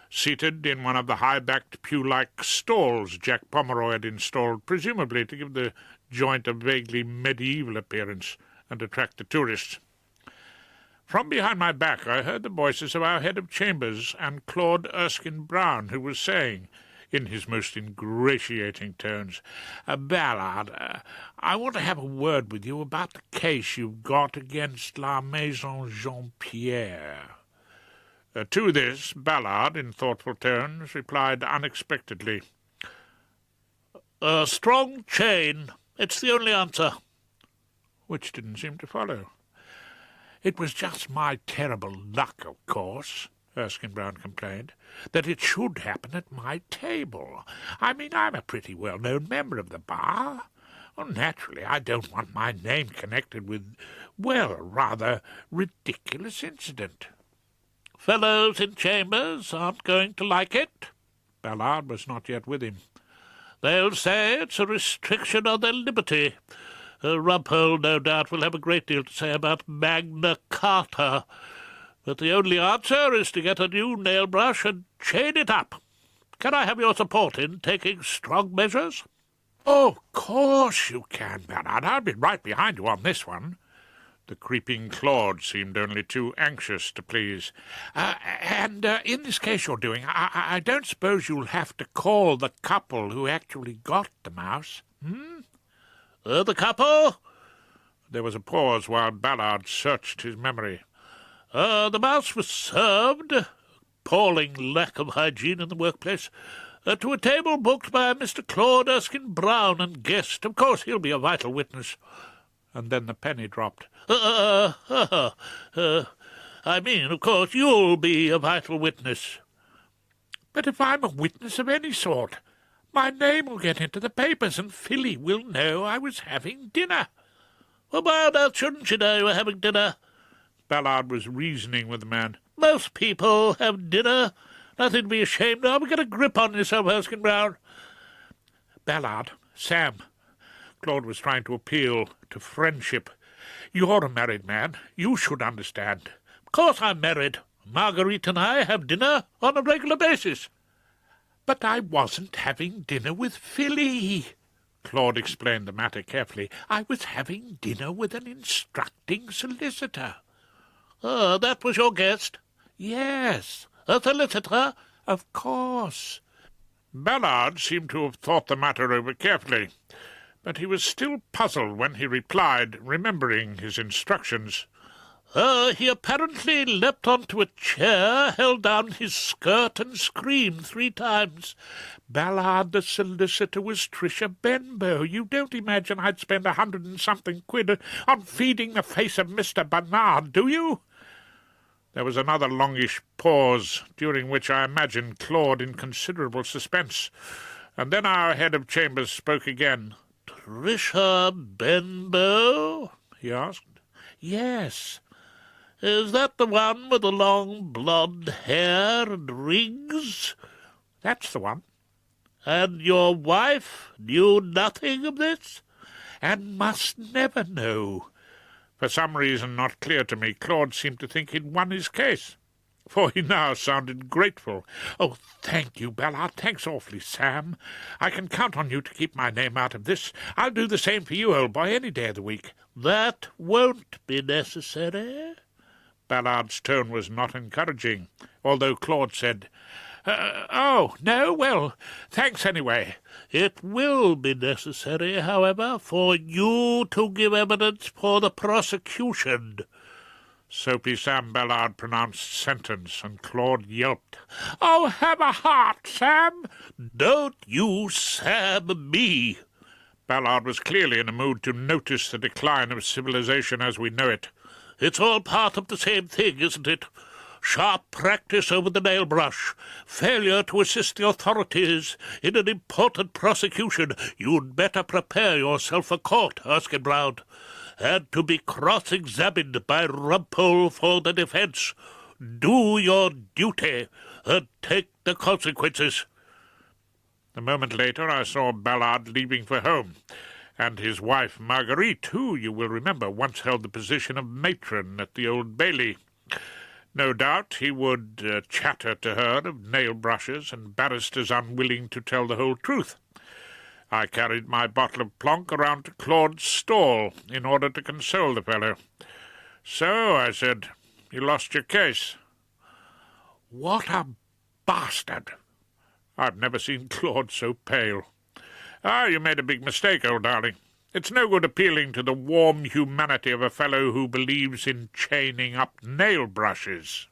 seated in one of the high-backed pew-like stalls Jack Pomeroy had installed, presumably to give the joint a vaguely medieval appearance and attract the tourists. From behind my back I heard the voices of our head of chambers and Claude Erskine Brown, who was saying, in his most ingratiating tones, "Ballard, I want to have a word with you about the case you've got against La Maison Jean-Pierre." To this, Ballard, in thoughtful tones, replied unexpectedly, "A strong chain. It's the only answer." Which didn't seem to follow. "It was just my terrible luck, of course," Erskine Brown complained, "that it should happen at my table. I mean, I'm a pretty well-known member of the bar. Naturally, I don't want my name connected with, well, a rather ridiculous incident." "Fellows in chambers aren't going to like it." Ballard was not yet with him. "They'll say it's a restriction on their liberty. Rumpole, no doubt, will have a great deal to say about Magna Carta, but the only answer is to get a new nail brush and chain it up. Can I have your support in taking strong measures?" "Oh, of course you can, Ballard. I'll be right behind you on this one." The creeping Claude seemed only too anxious to please. And in this case you're doing, I don't suppose you'll have to call the couple who actually got the mouse, The couple?" There was a pause while Ballard searched his memory. The mouse was served, appalling lack of hygiene in the workplace, to a table booked by Mr. Claude Erskine Brown and guest. Of course he'll be a vital witness." And then the penny dropped. I mean, of course, you'll be a vital witness." "But if I'm a witness of any sort, my name will get into the papers and Philly will know I was having dinner." "Well, why on earth shouldn't you know you were having dinner?" Ballard was reasoning with the man. "Most people have dinner. Nothing to be ashamed of. Get a grip on yourself, Erskine Brown." "Ballard, Sam," Claude was trying to appeal to friendship. "You're a married man. You should understand." "Of course I'm married. Marguerite and I have dinner on a regular basis." "But I wasn't having dinner with Philly," Claude explained the matter carefully. "I was having dinner with an instructing solicitor." "That was your guest?" "Yes." "A solicitor?" "Of course." Ballard seemed to have thought the matter over carefully, but he was still puzzled when he replied, remembering his instructions. He apparently leapt onto a chair, held down his skirt, and screamed 3 times. Ballard, the solicitor, was Tricia Benbow. You don't imagine I'd spend 100 and something quid on feeding the face of Mr. Bernard, do you?" There was another longish pause, during which I imagined Claude in considerable suspense, and then our head of chambers spoke again. "Tricia Benbow?" he asked. "Yes." "Is that the one with the long blonde hair and rings?" "That's the one." "And your wife knew nothing of this?" "And must never know." For some reason not clear to me, Claude seemed to think he'd won his case, for he now sounded grateful. "Oh, thank you, Ballard. Thanks awfully, Sam. I can count on you to keep my name out of this. I'll do the same for you, old boy, any day of the week." "That won't be necessary." Ballard's tone was not encouraging, although Claude said, "Oh, no, well, thanks anyway." "It will be necessary, however, for you to give evidence for the prosecution." Soapy Sam Ballard pronounced sentence, and Claude yelped. "Oh, have a heart, Sam!" "Don't you Sam me!" Ballard was clearly in a mood to notice the decline of civilization as we know it. "It's all part of the same thing, isn't it? Sharp practice over the nail brush, failure to assist the authorities in an important prosecution. You'd better prepare yourself for court, Erskine Brown, and to be cross-examined by Rumpole for the defence. Do your duty and take the consequences." A moment later I saw Ballard leaving for home, and his wife Marguerite, who, you will remember, once held the position of matron at the Old Bailey. No doubt he would chatter to her of nail-brushes and barristers unwilling to tell the whole truth. I carried my bottle of plonk around to Claude's stall in order to console the fellow. "So," I said, You lost your case." "What a bastard!" I've never seen Claude so pale. "Ah, you made a big mistake, old darling. It's no good appealing to the warm humanity of a fellow who believes in chaining up nail brushes."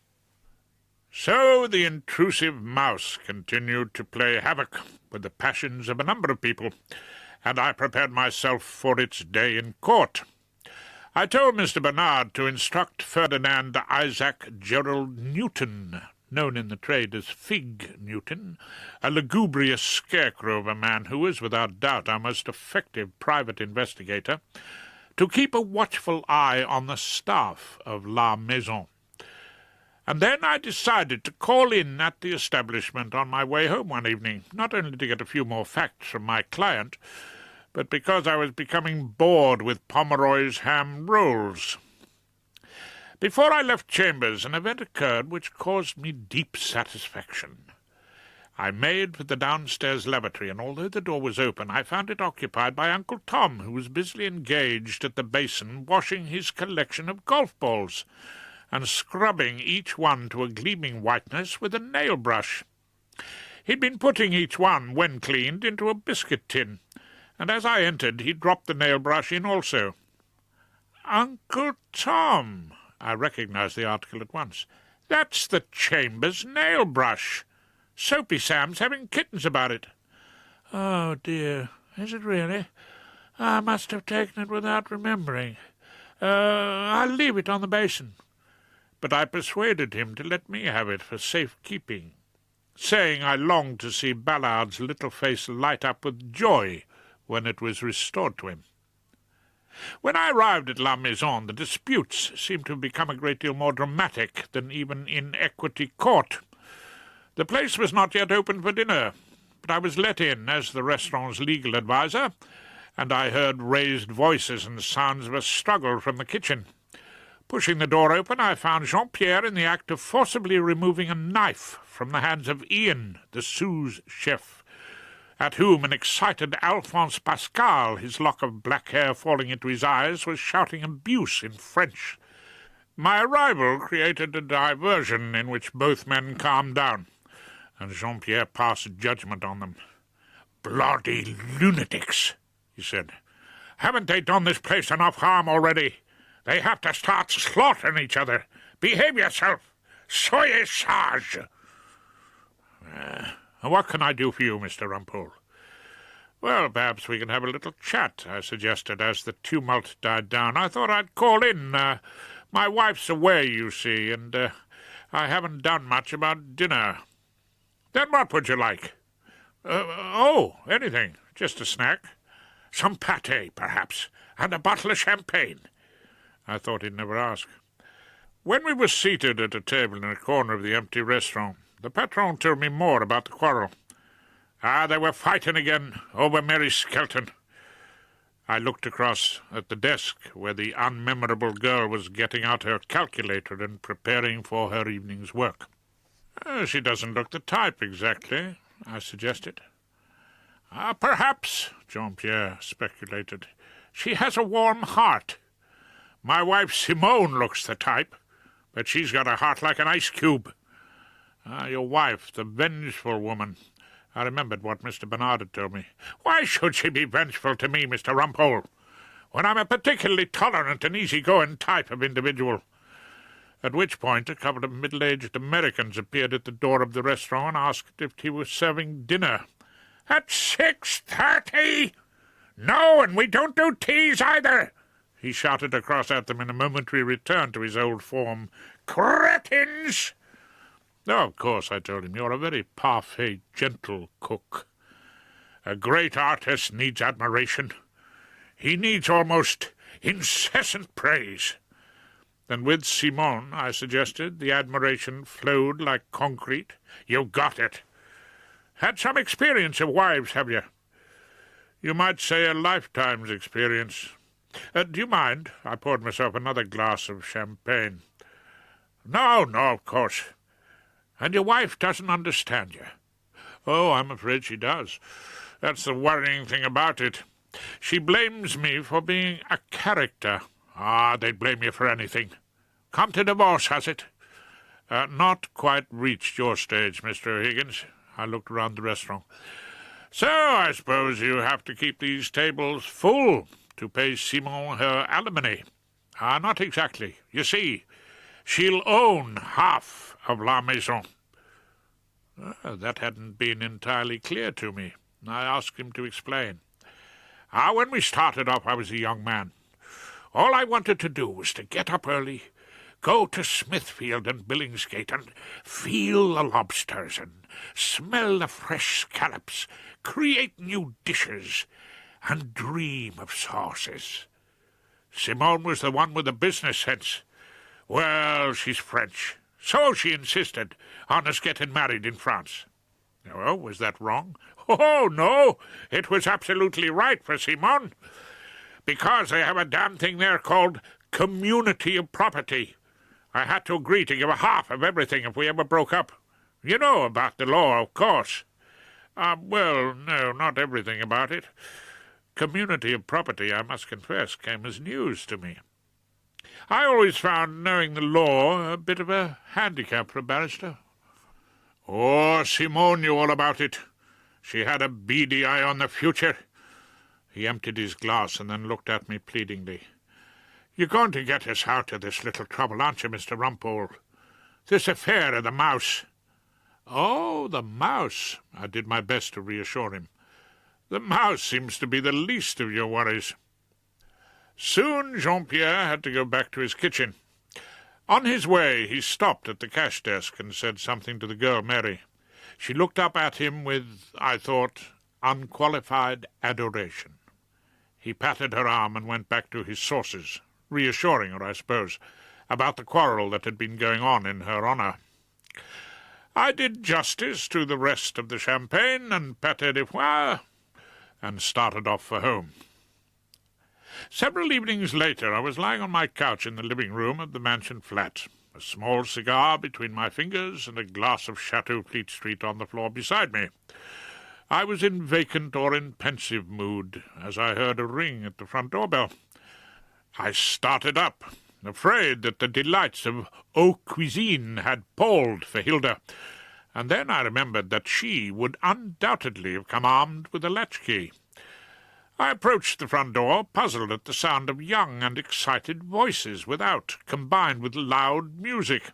So the intrusive mouse continued to play havoc with the passions of a number of people, and I prepared myself for its day in court. I told Mr. Bernard to instruct Ferdinand Isaac Gerald Newton, known in the trade as Fig Newton, a lugubrious scarecrow of a man who is, without doubt, our most effective private investigator, to keep a watchful eye on the staff of La Maison. And then I decided to call in at the establishment on my way home one evening, not only to get a few more facts from my client, but because I was becoming bored with Pomeroy's ham rolls. Before I left chambers, an event occurred which caused me deep satisfaction. I made for the downstairs lavatory, and although the door was open, I found it occupied by Uncle Tom, who was busily engaged at the basin washing his collection of golf balls, and scrubbing each one to a gleaming whiteness with a nail-brush. He'd been putting each one, when cleaned, into a biscuit tin, and as I entered he dropped the nail-brush in also. "Uncle Tom!" I recognized the article at once. "That's the Chambers nail-brush. Soapy Sam's having kittens about it." "Oh, dear. Is it really? I must have taken it without remembering. I'll leave it on the basin." But I persuaded him to let me have it for safe keeping, saying I longed to see Ballard's little face light up with joy when it was restored to him. When I arrived at La Maison, the disputes seemed to have become a great deal more dramatic than even in Equity Court. The place was not yet open for dinner, but I was let in as the restaurant's legal adviser, and I heard raised voices and sounds of a struggle from the kitchen. Pushing the door open, I found Jean-Pierre in the act of forcibly removing a knife from the hands of Ian, the sous chef, at whom an excited Alphonse Pascal, his lock of black hair falling into his eyes, was shouting abuse in French. My arrival created a diversion in which both men calmed down, and Jean-Pierre passed judgment on them. "Bloody lunatics," he said. "Haven't they done this place enough harm already? They have to start slaughtering each other. Behave yourself. Soyez sage." "What can I do for you, Mr. Rumpole?" "Well, perhaps we can have a little chat," I suggested as the tumult died down. "I thought I'd call in. My wife's away, you see, and I haven't done much about dinner." "Then what would you like?" Anything. Just a snack. Some pâté, perhaps, and a bottle of champagne." I thought he'd never ask. When we were seated at a table in a corner of the empty restaurant, the patron told me more about the quarrel. They were fighting again over Mary Skelton. I looked across at the desk where the unmemorable girl was getting out her calculator and preparing for her evening's work. "She doesn't look the type exactly," I suggested. "Perhaps," Jean-Pierre speculated. "She has a warm heart. My wife Simone looks the type, but she's got a heart like an ice cube." Your wife, the vengeful woman. I remembered what Mr. Bernard had told me. "Why should she be vengeful to me, Mr. Rumpole, when I'm a particularly tolerant and easy-going type of individual?" At which point a couple of middle-aged Americans appeared at the door of the restaurant and asked if he was serving dinner. "At 6:30? No, and we don't do teas either," he shouted across at them in a momentary return to his old form. "Cretins!" "Oh, of course," I told him. "You're a very parfait, gentle cook. A great artist needs admiration. He needs almost incessant praise." And with Simone, I suggested, the admiration flowed like concrete. "You got it. Had some experience of wives, have you?" "You might say a lifetime's experience. Do you mind?" I poured myself another glass of champagne. No, of course." "And your wife doesn't understand you?" "Oh, I'm afraid she does. That's the worrying thing about it. She blames me for being a character." "They'd blame you for anything. Come to divorce, has it? Not quite reached your stage, Mr. Higgins. I looked around the restaurant. So I suppose you have to keep these tables full to pay Simon her alimony. Not exactly. You see, she'll own half of La Maison. That hadn't been entirely clear to me. I asked him to explain. When we started off, I was a young man. All I wanted to do was to get up early, go to Smithfield and Billingsgate and feel the lobsters and smell the fresh scallops, create new dishes, and dream of sauces. Simone was the one with the business sense. Well, she's French, so she insisted on us getting married in France. Oh, was that wrong? Oh, no, it was absolutely right for Simone, because they have a damn thing there called community of property. I had to agree to give her half of everything if we ever broke up. You know about the law, of course. Well, no, not everything about it. Community of property, I must confess, came as news to me. I always found knowing the law a bit of a handicap for a barrister. Oh, Simone knew all about it. She had a beady eye on the future. He emptied his glass and then looked at me pleadingly. You're going to get us out of this little trouble, aren't you, Mr. Rumpole? This affair of the mouse. Oh, the mouse. I did my best to reassure him. The mouse seems to be the least of your worries. Soon Jean-Pierre had to go back to his kitchen. On his way, he stopped at the cash desk and said something to the girl, Mary. She looked up at him with, I thought, unqualified adoration. He patted her arm and went back to his sources, reassuring her, I suppose, about the quarrel that had been going on in her honour. I did justice to the rest of the champagne and pâté de foie, and started off for home. Several evenings later, I was lying on my couch in the living room of the mansion flat, a small cigar between my fingers and a glass of Chateau Fleet Street on the floor beside me. I was in vacant or in pensive mood as I heard a ring at the front doorbell. I started up, afraid that the delights of haute cuisine had palled for Hilda, and then I remembered that she would undoubtedly have come armed with a latchkey. I approached the front door, puzzled at the sound of young and excited voices without, combined with loud music.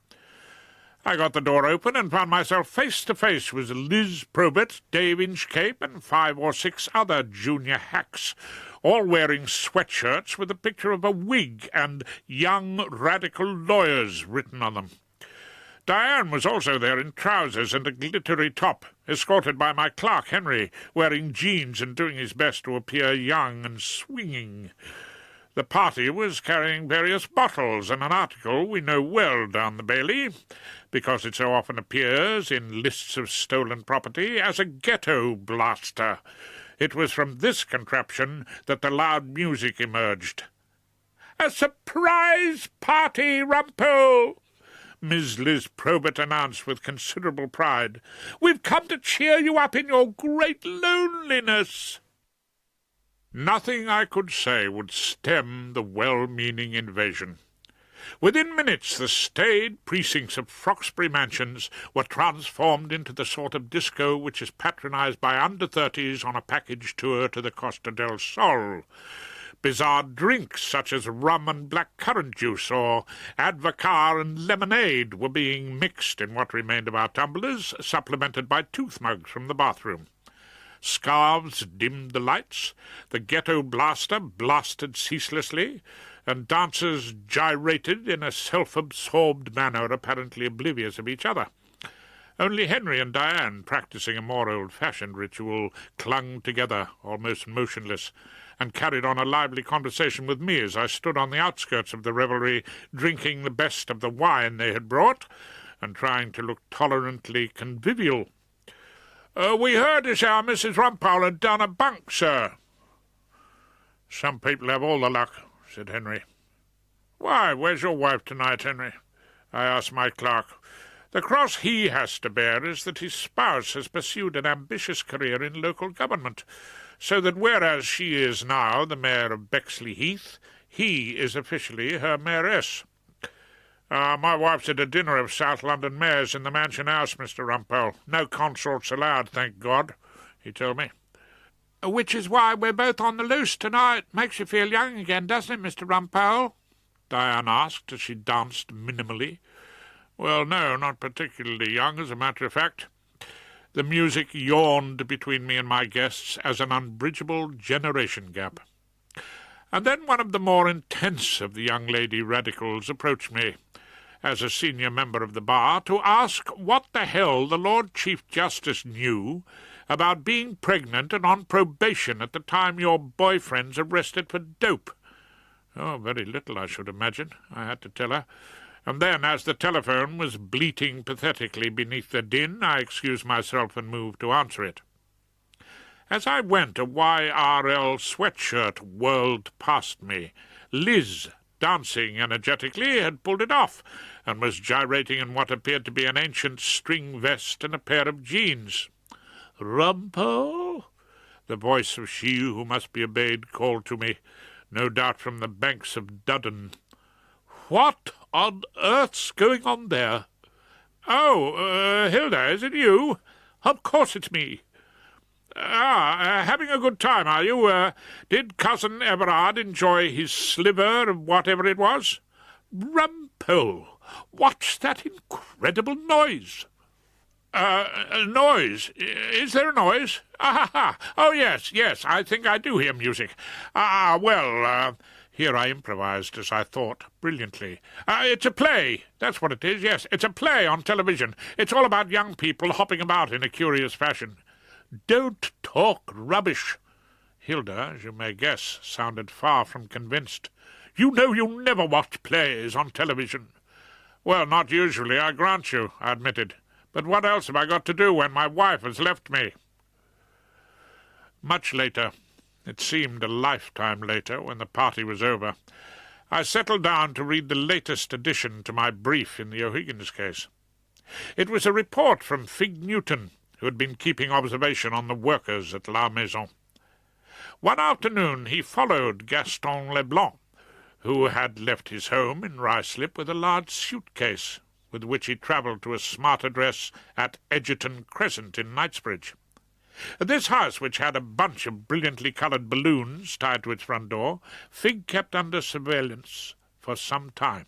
I got the door open and found myself face to face with Liz Probert, Dave Inchcape, and 5 or 6 other junior hacks, all wearing sweatshirts with a picture of a wig and Young Radical Lawyers written on them. Diane was also there in trousers and a glittery top, escorted by my clerk Henry, wearing jeans and doing his best to appear young and swinging. The party was carrying various bottles and an article we know well down the Bailey, because it so often appears in lists of stolen property as a ghetto blaster. It was from this contraption that the loud music emerged. "A surprise party, Rumpole!" Ms. Liz Probert announced with considerable pride. "We've come to cheer you up in your great loneliness." Nothing I could say would stem the well-meaning invasion. Within minutes the staid precincts of Froxbury Mansions were transformed into the sort of disco which is patronized by under-30s on a package tour to the Costa del Sol. Bizarre drinks such as rum and black currant juice or advocaat and lemonade were being mixed in what remained of our tumblers, supplemented by tooth mugs from the bathroom. Scarves dimmed the lights, the ghetto blaster blasted ceaselessly, and dancers gyrated in a self-absorbed manner, apparently oblivious of each other. Only Henry and Diane, practising a more old-fashioned ritual, clung together, almost motionless, and carried on a lively conversation with me as I stood on the outskirts of the revelry, drinking the best of the wine they had brought, and trying to look tolerantly convivial. "We heard as how Mrs. Rumpole had done a bunk, sir." "Some people have all the luck," said Henry. "Why, where's your wife tonight, Henry?" I asked my clerk. The cross he has to bear is that his spouse has pursued an ambitious career in local government, so that whereas she is now the mayor of Bexley Heath, he is officially her mayoress. My wife's at a dinner of South London mayors in the Mansion House, Mr. Rumpole. No consorts allowed, thank God, he told me. Which is why we're both on the loose tonight. Makes you feel young again, doesn't it, Mr. Rumpole? Diane asked as she danced minimally. Well, no, not particularly young, as a matter of fact. The music yawned between me and my guests as an unbridgeable generation gap. And then one of the more intense of the young lady radicals approached me, as a senior member of the bar, to ask what the hell the Lord Chief Justice knew about being pregnant and on probation at the time your boyfriend's arrested for dope. Oh, very little, I should imagine, I had to tell her. And then, as the telephone was bleating pathetically beneath the din, I excused myself and moved to answer it. As I went, a YRL sweatshirt whirled past me. Liz, dancing energetically, had pulled it off, and was gyrating in what appeared to be an ancient string vest and a pair of jeans. "Rumpole?" The voice of she who must be obeyed called to me, no doubt from the banks of Duddon. "What on earth's going on there?" "Oh, Hilda, is it you?" "Of course it's me." Having a good time, are you? Did Cousin Everard enjoy his sliver of whatever it was?" "Rumpole, what's that incredible noise?" Noise? Is there a noise? Oh, yes, I think I do hear music. Here I improvised, as I thought, brilliantly. It's a play, that's what it is, yes. It's a play on television. It's all about young people hopping about in a curious fashion. "Don't talk rubbish." Hilda, as you may guess, sounded far from convinced. "You know you never watch plays on television." "Well, not usually, I grant you," I admitted. "But what else have I got to do when my wife has left me?" Much later, it seemed a lifetime later, when the party was over, I settled down to read the latest addition to my brief in the O'Higgins case. It was a report from Fig Newton, who had been keeping observation on the workers at La Maison. One afternoon he followed Gaston Leblanc, who had left his home in Ruislip with a large suitcase, with which he travelled to a smart address at Egerton Crescent in Knightsbridge. This house, which had a bunch of brilliantly coloured balloons tied to its front door, Fig kept under surveillance for some time.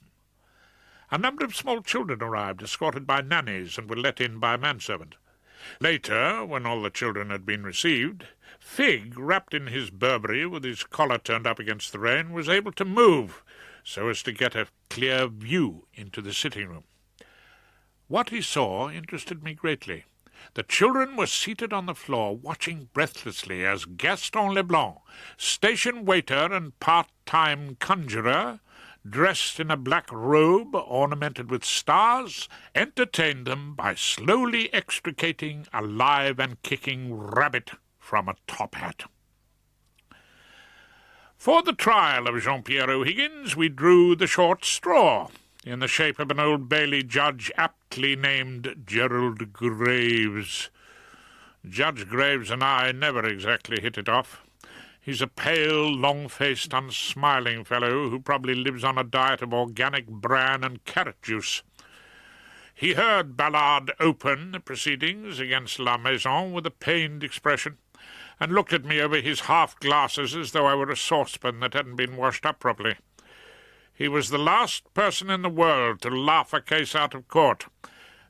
A number of small children arrived, escorted by nannies, and were let in by a manservant. Later, when all the children had been received, Fig, wrapped in his Burberry, with his collar turned up against the rain, was able to move, so as to get a clear view into the sitting-room. What he saw interested me greatly. The children were seated on the floor, watching breathlessly as Gaston Leblanc, station waiter and part-time conjurer, dressed in a black robe ornamented with stars, entertained them by slowly extricating a live and kicking rabbit from a top hat. For the trial of Jean-Pierre O'Higgins we drew the short straw, in the shape of an Old Bailey judge aptly named Gerald Graves. Judge Graves and I never exactly hit it off. He's a pale, long-faced, unsmiling fellow who probably lives on a diet of organic bran and carrot juice. He heard Ballard open the proceedings against La Maison with a pained expression, and looked at me over his half-glasses as though I were a saucepan that hadn't been washed up properly. He was the last person in the world to laugh a case out of court,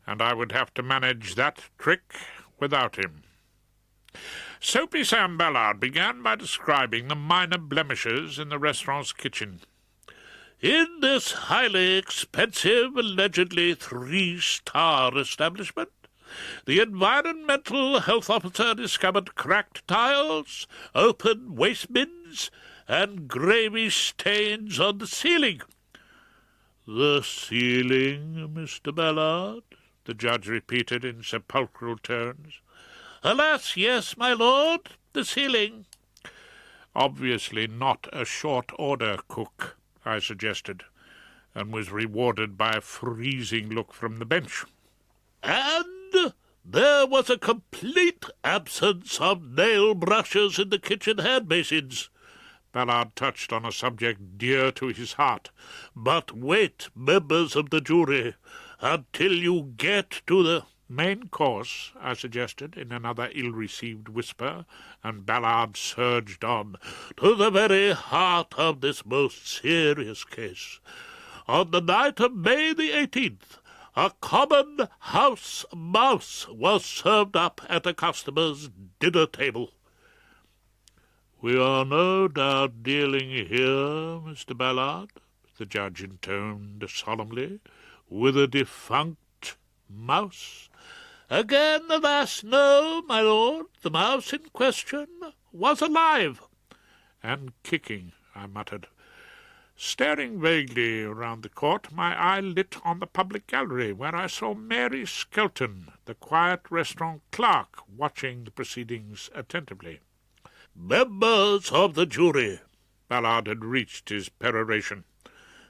and I would have to manage that trick without him. Soapy Sam Ballard began by describing the minor blemishes in the restaurant's kitchen. "In this highly expensive, allegedly 3-star establishment, the environmental health officer discovered cracked tiles, open waste bins, and gravy stains on the ceiling." "The ceiling, Mr. Ballard?" the judge repeated in sepulchral tones. "Alas, yes, my lord, the ceiling." "Obviously not a short-order cook," I suggested, and was rewarded by a freezing look from the bench. "And there was a complete absence of nail brushes in the kitchen hand basins," Ballard touched on a subject dear to his heart. "But wait, members of the jury, until you get to the main course," I suggested in another ill-received whisper, and Ballard surged on, "to the very heart of this most serious case. On the night of May the 18th, a common house mouse was served up at a customer's dinner table." "We are no doubt dealing here, Mr. Ballard," the judge intoned solemnly, "with a defunct mouse." "Again, alas, no, my lord. The mouse in question was alive." "And kicking," I muttered. Staring vaguely around the court, my eye lit on the public gallery, where I saw Mary Skelton, the quiet restaurant clerk, watching the proceedings attentively. "Members of the jury," Ballard had reached his peroration,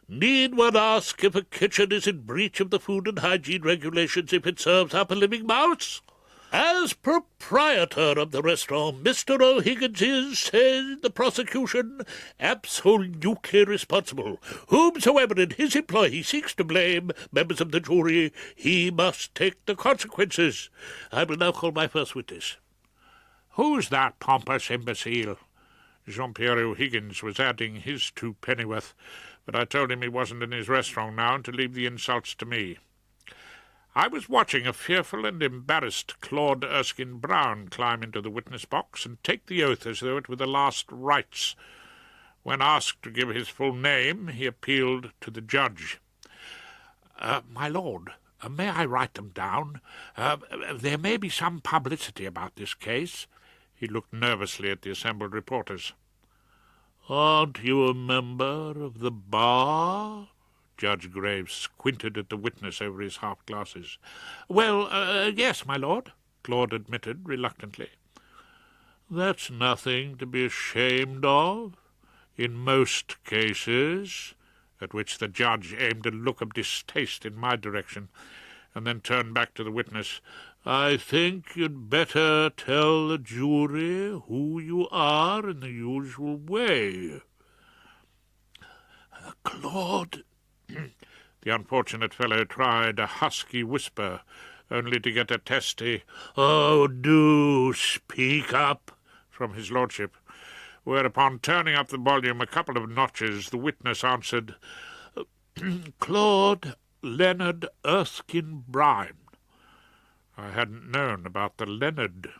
"need one ask if a kitchen is in breach of the food and hygiene regulations if it serves up a living mouse? As proprietor of the restaurant, Mr. O'Higgins is, says the prosecution, absolutely responsible. Whomsoever in his employ seeks to blame, members of the jury, he must take the consequences. I will now call my first witness." "Who's that pompous imbecile?" Jean-Pierre O'Higgins was adding his 2 pennyworth, but I told him he wasn't in his restaurant now and to leave the insults to me. I was watching a fearful and embarrassed Claude Erskine-Brown climb into the witness box and take the oath as though it were the last rites. When asked to give his full name, he appealed to the judge. "My lord, may I write them down? There may be some publicity about this case." He looked nervously at the assembled reporters. "Aren't you a member of the bar?" Judge Graves squinted at the witness over his half-glasses. "Well, yes, my lord," Claude admitted reluctantly. "That's nothing to be ashamed of. In most cases," at which the judge aimed a look of distaste in my direction, and then turned back to the witness, "I think you'd better tell the jury who you are in the usual way." "Claude," the unfortunate fellow tried a husky whisper, only to get a testy, "Oh, do speak up," from his lordship, whereupon, turning up the volume a couple of notches, the witness answered, "Claude Leonard Erskine-Brown." I hadn't known about the Leonard.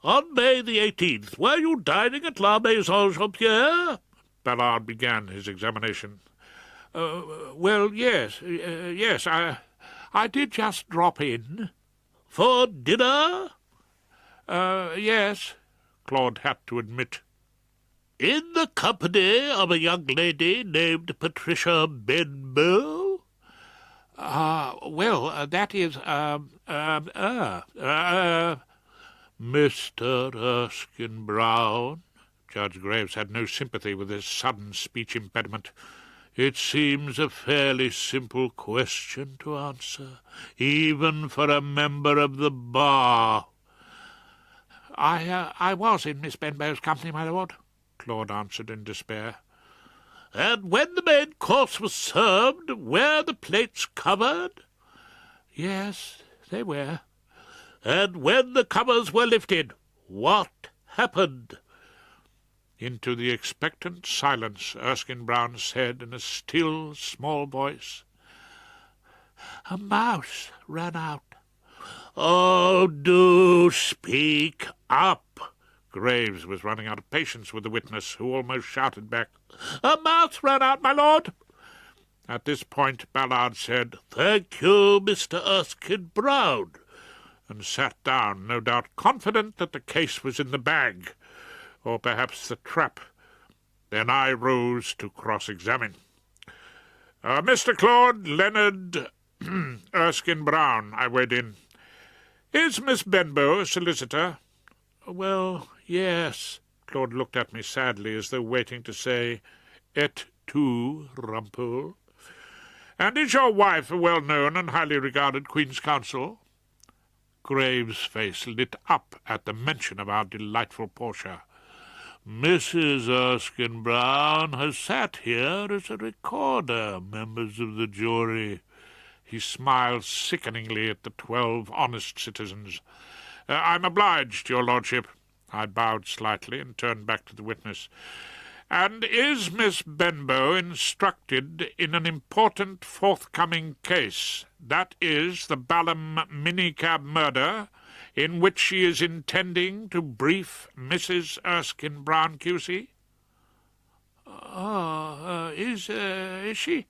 "On May the 18th, were you dining at La Maison Jean-Pierre?" Ballard began his examination. "Well, yes, I did just drop in." "For dinner?" Yes," Claude had to admit. "In the company of a young lady named Patricia Benbow?" Well, that is, Mr. Erskine-Brown." Judge Graves had no sympathy with his sudden speech impediment. "It seems a fairly simple question to answer, even for a member of the bar." I was in Miss Benbow's company, my lord," Claude answered in despair. "And when the main course was served, were the plates covered?" "Yes, they were." "And when the covers were lifted, what happened?" Into the expectant silence Erskine-Brown said in a still, small voice, "A mouse ran out." "Oh, do speak up!" Graves was running out of patience with the witness, who almost shouted back, "A mouse ran out, my lord." At this point Ballard said, "Thank you, Mr. Erskine-Brown," and sat down, no doubt confident that the case was in the bag, or perhaps the trap. Then I rose to cross-examine. "Mr. Claude Leonard Erskine-Brown," I weighed in. "Is Miss Benbow a solicitor?" "Well, yes." Claude looked at me sadly, as though waiting to say, "Et tu, Rumpole?" "And is your wife a well-known and highly regarded Queen's Counsel?" Graves' face lit up at the mention of our delightful Portia. Mrs. Erskine Brown has sat here as a recorder, members of the jury." He smiled sickeningly at the 12 honest citizens. "I'm obliged, your lordship." I bowed slightly and turned back to the witness. "And is Miss Benbow instructed in an important forthcoming case, that is, the Balham minicab murder, in which she is intending to brief Mrs. Erskine Brown, Q.C.?" Is she?"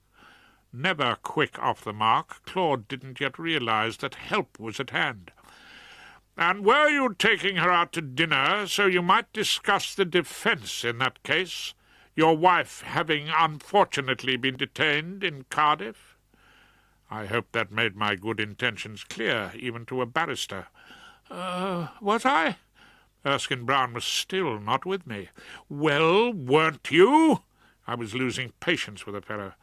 Never quick off the mark, Claude didn't yet realize that help was at hand. "And were you taking her out to dinner so you might discuss the defence in that case, your wife having unfortunately been detained in Cardiff?" I hope that made my good intentions clear, even to a barrister. Was I?" Erskine Brown was still not with me. "Well, weren't you?" I was losing patience with the fellow.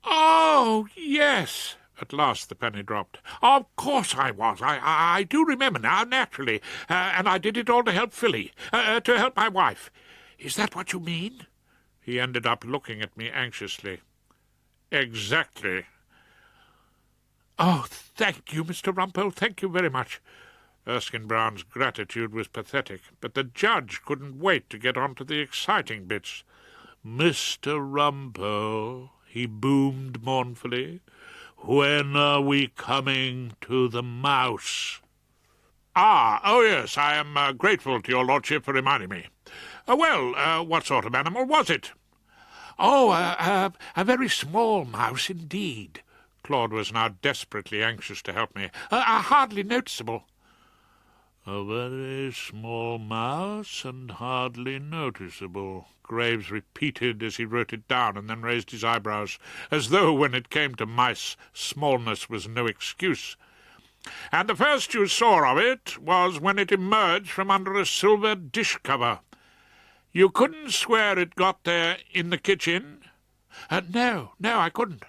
"Oh, yes." At last the penny dropped. "Of course I was. I do remember now, naturally. And I did it all to help Philly, to help my wife. Is that what you mean?" He ended up looking at me anxiously. "Exactly." "Oh, thank you, Mr. Rumpole, thank you very much." Erskine Brown's gratitude was pathetic, but the judge couldn't wait to get on to the exciting bits. "Mr. Rumpole," he boomed mournfully, "when are we coming to the mouse?" Oh yes, I am grateful to your lordship for reminding me. What sort of animal was it?" "Oh, a very small mouse indeed." Claude was now desperately anxious to help me. Hardly noticeable." "A very small mouse and hardly noticeable," Graves repeated as he wrote it down, and then raised his eyebrows, as though when it came to mice smallness was no excuse. "And the first you saw of it was when it emerged from under a silver dish-cover. You couldn't swear it got there in the kitchen?" No, I couldn't."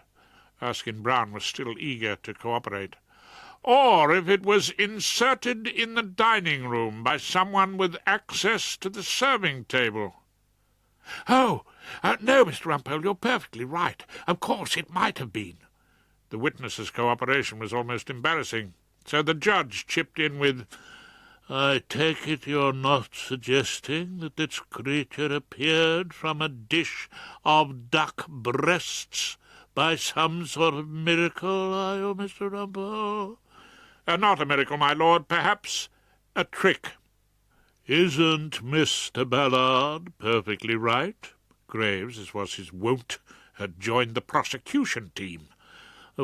Erskine Brown was still eager to cooperate. "Or if it was inserted in the dining-room by someone with access to the serving-table?" No, Mr. Rumpole, you're perfectly right. Of course it might have been." The witness's cooperation was almost embarrassing, so the judge chipped in with, "I take it you're not suggesting that this creature appeared from a dish of duck breasts by some sort of miracle, are you, Mr. Rumpole?" Not a miracle, my lord. Perhaps a trick." "Isn't Mr. Ballard perfectly right?" Graves, as was his wont, had joined the prosecution team.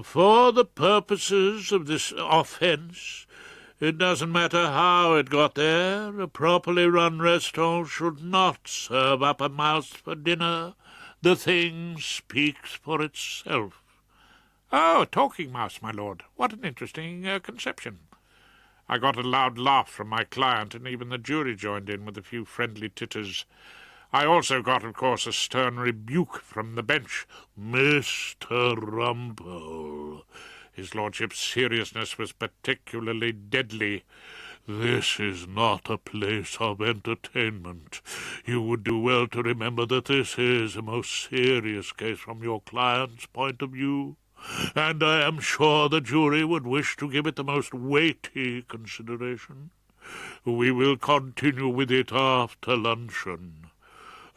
"For the purposes of this offence, it doesn't matter how it got there. A properly run restaurant should not serve up a mouse for dinner. The thing speaks for itself." "Oh, a talking mouse, my lord. What an interesting conception." I got a loud laugh from my client, and even the jury joined in with a few friendly titters. I also got, of course, a stern rebuke from the bench. "Mr. Rumpole," his lordship's seriousness was particularly deadly, "this is not a place of entertainment. You would do well to remember that this is a most serious case from your client's point of view, and I am sure the jury would wish to give it the most weighty consideration. We will continue with it after luncheon.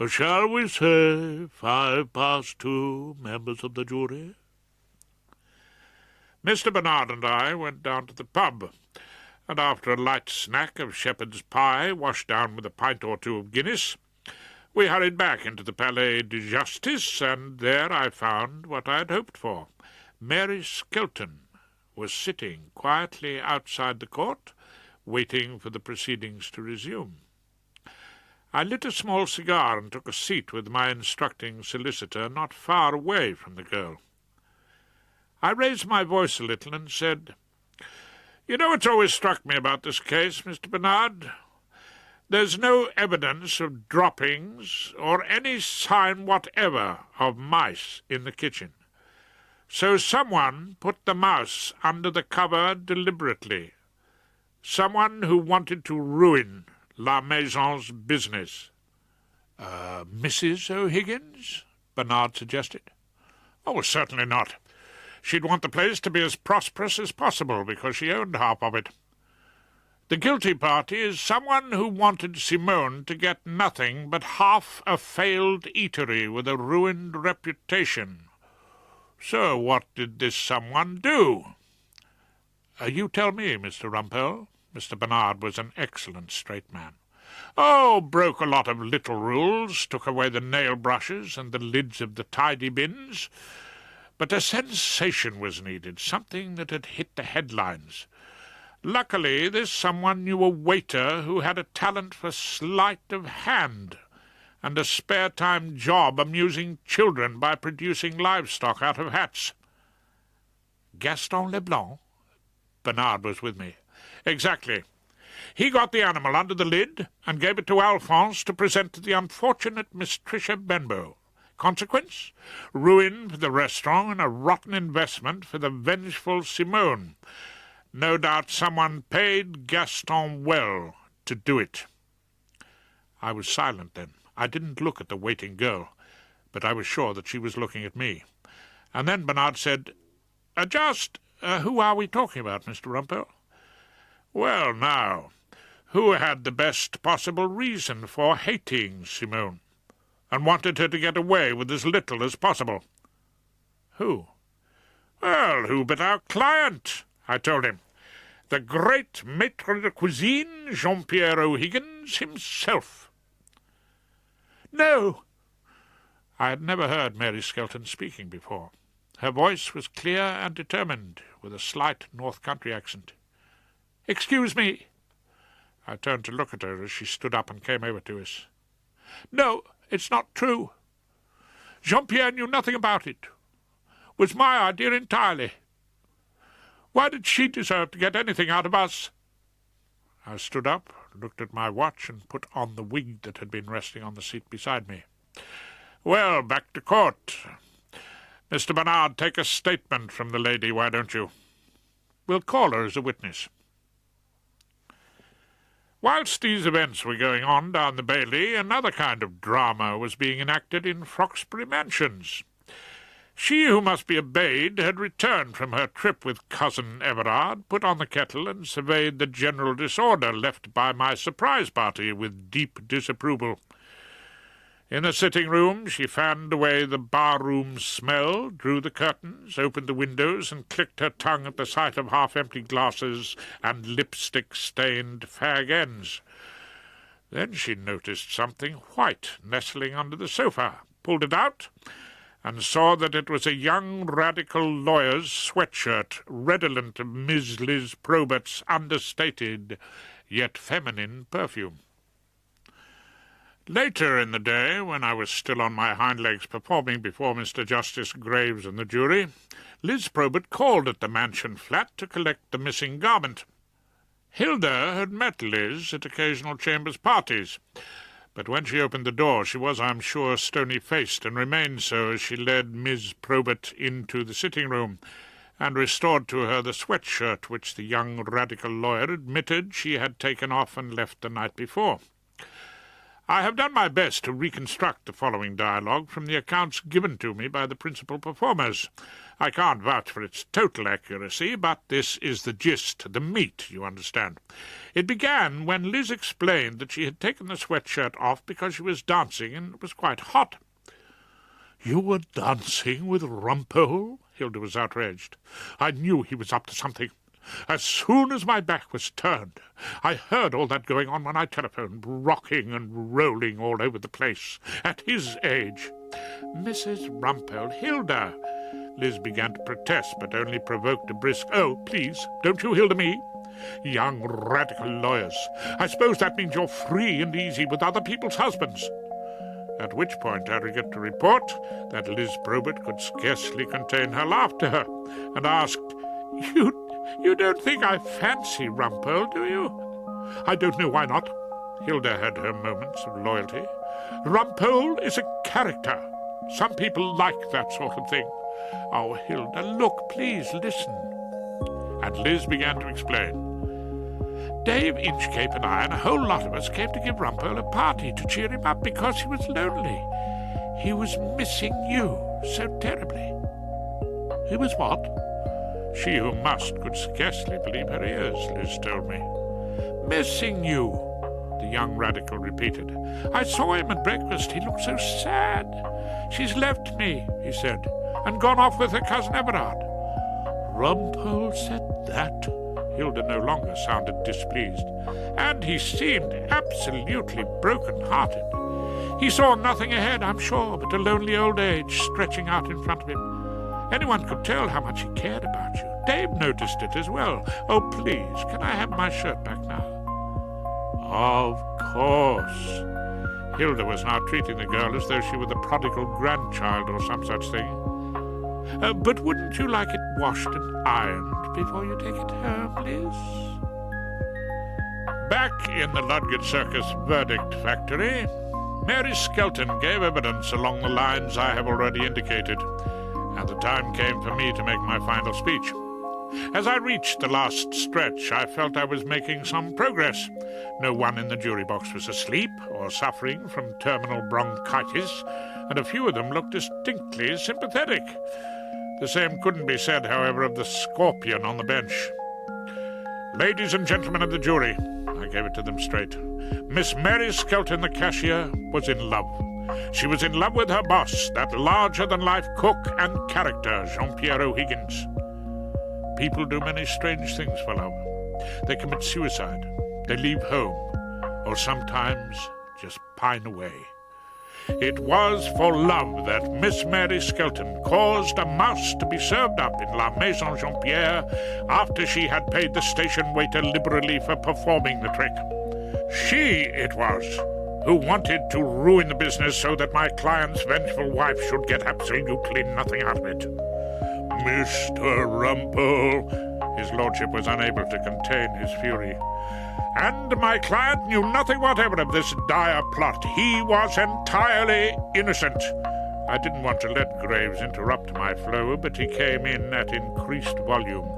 Shall we say 2:05, members of the jury?" Mr. Bernard and I went down to the pub, and after a light snack of shepherd's pie, washed down with a pint or two of Guinness, we hurried back into the Palais de Justice, and there I found what I had hoped for. Mary Skelton was sitting quietly outside the court, waiting for the proceedings to resume. I lit a small cigar and took a seat with my instructing solicitor not far away from the girl. I raised my voice a little and said, "You know what's always struck me about this case, Mr. Bernard? There's no evidence of droppings or any sign whatever of mice in the kitchen. So someone put the mouse under the cover deliberately. Someone who wanted to ruin La Maison's business." Mrs. O'Higgins?" Bernard suggested. "Oh, certainly not. She'd want the place to be as prosperous as possible, because she owned half of it. The guilty party is someone who wanted Simone to get nothing but half a failed eatery with a ruined reputation. So what did this someone do?" You tell me, Mr. Rumpole." Mr. Bernard was an excellent straight man. "Oh, broke a lot of little rules, took away the nail brushes and the lids of the tidy bins. But a sensation was needed, something that had hit the headlines. Luckily, this someone knew a waiter who had a talent for sleight of hand, and a spare-time job amusing children by producing livestock out of hats." "Gaston Leblanc?" Bernard was with me. "Exactly. He got the animal under the lid and gave it to Alphonse to present to the unfortunate Miss Tricia Benbow. Consequence? Ruin for the restaurant and a rotten investment for the vengeful Simone. No doubt someone paid Gaston well to do it." I was silent then. I didn't look at the waiting girl, but I was sure that she was looking at me. And then Bernard said, Who are we talking about, Mr. Rumpole?" "Well, now, who had the best possible reason for hating Simone, and wanted her to get away with as little as possible?" "Who?" "Well, who but our client?" I told him. "The great maître de cuisine, Jean-Pierre O'Higgins himself." "No!" I had never heard Mary Skelton speaking before. Her voice was clear and determined, with a slight North Country accent. "Excuse me." I turned to look at her as she stood up and came over to us. "No, it's not true. Jean-Pierre knew nothing about it. Was my idea entirely. Why did she deserve to get anything out of us?" I stood up, looked at my watch, and put on the wig that had been resting on the seat beside me. "Well, back to court. Mr. Bernard, take a statement from the lady, why don't you?" "We'll call her as a witness." Whilst these events were going on down the Bailey, another kind of drama was being enacted in Froxbury Mansions. She who must be obeyed had returned from her trip with cousin Everard, put on the kettle, and surveyed the general disorder left by my surprise party with deep disapproval. In the sitting-room she fanned away the bar-room smell, drew the curtains, opened the windows, and clicked her tongue at the sight of half-empty glasses and lipstick-stained fag ends. Then she noticed something white nestling under the sofa, pulled it out, and saw that it was a young radical lawyer's sweatshirt, redolent of Miss Liz Probert's understated yet feminine perfume. Later in the day, when I was still on my hind legs performing before Mr. Justice Graves and the jury, Liz Probert called at the mansion flat to collect the missing garment. Hilda had met Liz at occasional chambers parties, but when she opened the door she was, I am sure, stony-faced, and remained so as she led Miss Probert into the sitting-room, and restored to her the sweatshirt which the young radical lawyer admitted she had taken off and left the night before. I have done my best to reconstruct the following dialogue from the accounts given to me by the principal performers. I can't vouch for its total accuracy, but this is the gist, the meat, you understand. It began when Liz explained that she had taken the sweatshirt off because she was dancing and it was quite hot. "You were dancing with Rumpole?" Hilda was outraged. "I knew he was up to something. As soon as my back was turned, I heard all that going on when I telephoned, rocking and rolling all over the place. At his age—" "Mrs. Rumpole, Hilda!" Liz began to protest, but only provoked a brisk, "Oh, please, don't you Hilda me? Young radical lawyers. I suppose that means you're free and easy with other people's husbands." At which point I regret to report that Liz Probert could scarcely contain her laughter, and asked, You don't think I fancy Rumpole, do you?" "I don't know why not." Hilda had her moments of loyalty. "Rumpole is a character. Some people like that sort of thing." "Oh, Hilda, look, please, listen." And Liz began to explain. Dave Inchcape and I and a whole lot of us came to give Rumpole a party to cheer him up because he was lonely. He was missing you so terribly." "He was what?" She who must could scarcely believe her ears, Liz told me. "Missing you," the young radical repeated. "I saw him at breakfast. He looked so sad. 'She's left me,' he said, 'and gone off with her cousin Everard.'" "Rumpole said that?" Hilda no longer sounded displeased. "And he seemed absolutely broken-hearted. He saw nothing ahead, I'm sure, but a lonely old age stretching out in front of him. Anyone could tell how much he cared about you. Dave noticed it as well. Oh, please, can I have my shirt back now?" Of course. Hilda was now treating the girl as though she were the prodigal grandchild or some such thing. "But wouldn't you like it washed and ironed before you take it home, Liz?" Back in the Ludgate Circus verdict factory, Mary Skelton gave evidence along the lines I have already indicated, and the time came for me to make my final speech. As I reached the last stretch, I felt I was making some progress. No one in the jury box was asleep or suffering from terminal bronchitis, and a few of them looked distinctly sympathetic. The same couldn't be said, however, of the scorpion on the bench. "Ladies and gentlemen of the jury," I gave it to them straight, "Miss Mary Skelton, the cashier, was in love. She was in love with her boss, that larger-than-life cook and character, Jean-Pierre O'Higgins. People do many strange things for love. They commit suicide, they leave home, or sometimes just pine away. It was for love that Miss Mary Skelton caused a mouse to be served up in La Maison Jean-Pierre after she had paid the station waiter liberally for performing the trick. She it was who wanted to ruin the business so that my client's vengeful wife should get absolutely nothing out of it. Mr. Rumpole," his lordship was unable to contain his fury, "and my client knew nothing whatever of this dire plot. He was entirely innocent." I didn't want to let Graves interrupt my flow, but he came in at increased volume.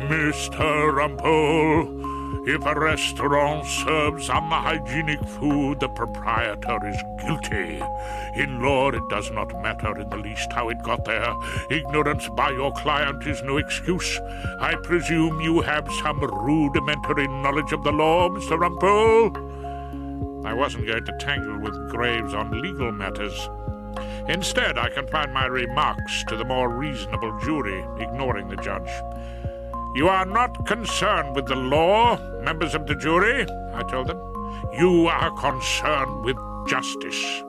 "Mr. Rumpole, if a restaurant serves unhygienic food, the proprietor is guilty. In law, it does not matter in the least how it got there. Ignorance by your client is no excuse. I presume you have some rudimentary knowledge of the law, Mr. Rumpole?" I wasn't going to tangle with Graves on legal matters. Instead, I confined my remarks to the more reasonable jury, ignoring the judge. "You are not concerned with the law, members of the jury," I told them. "You are concerned with justice."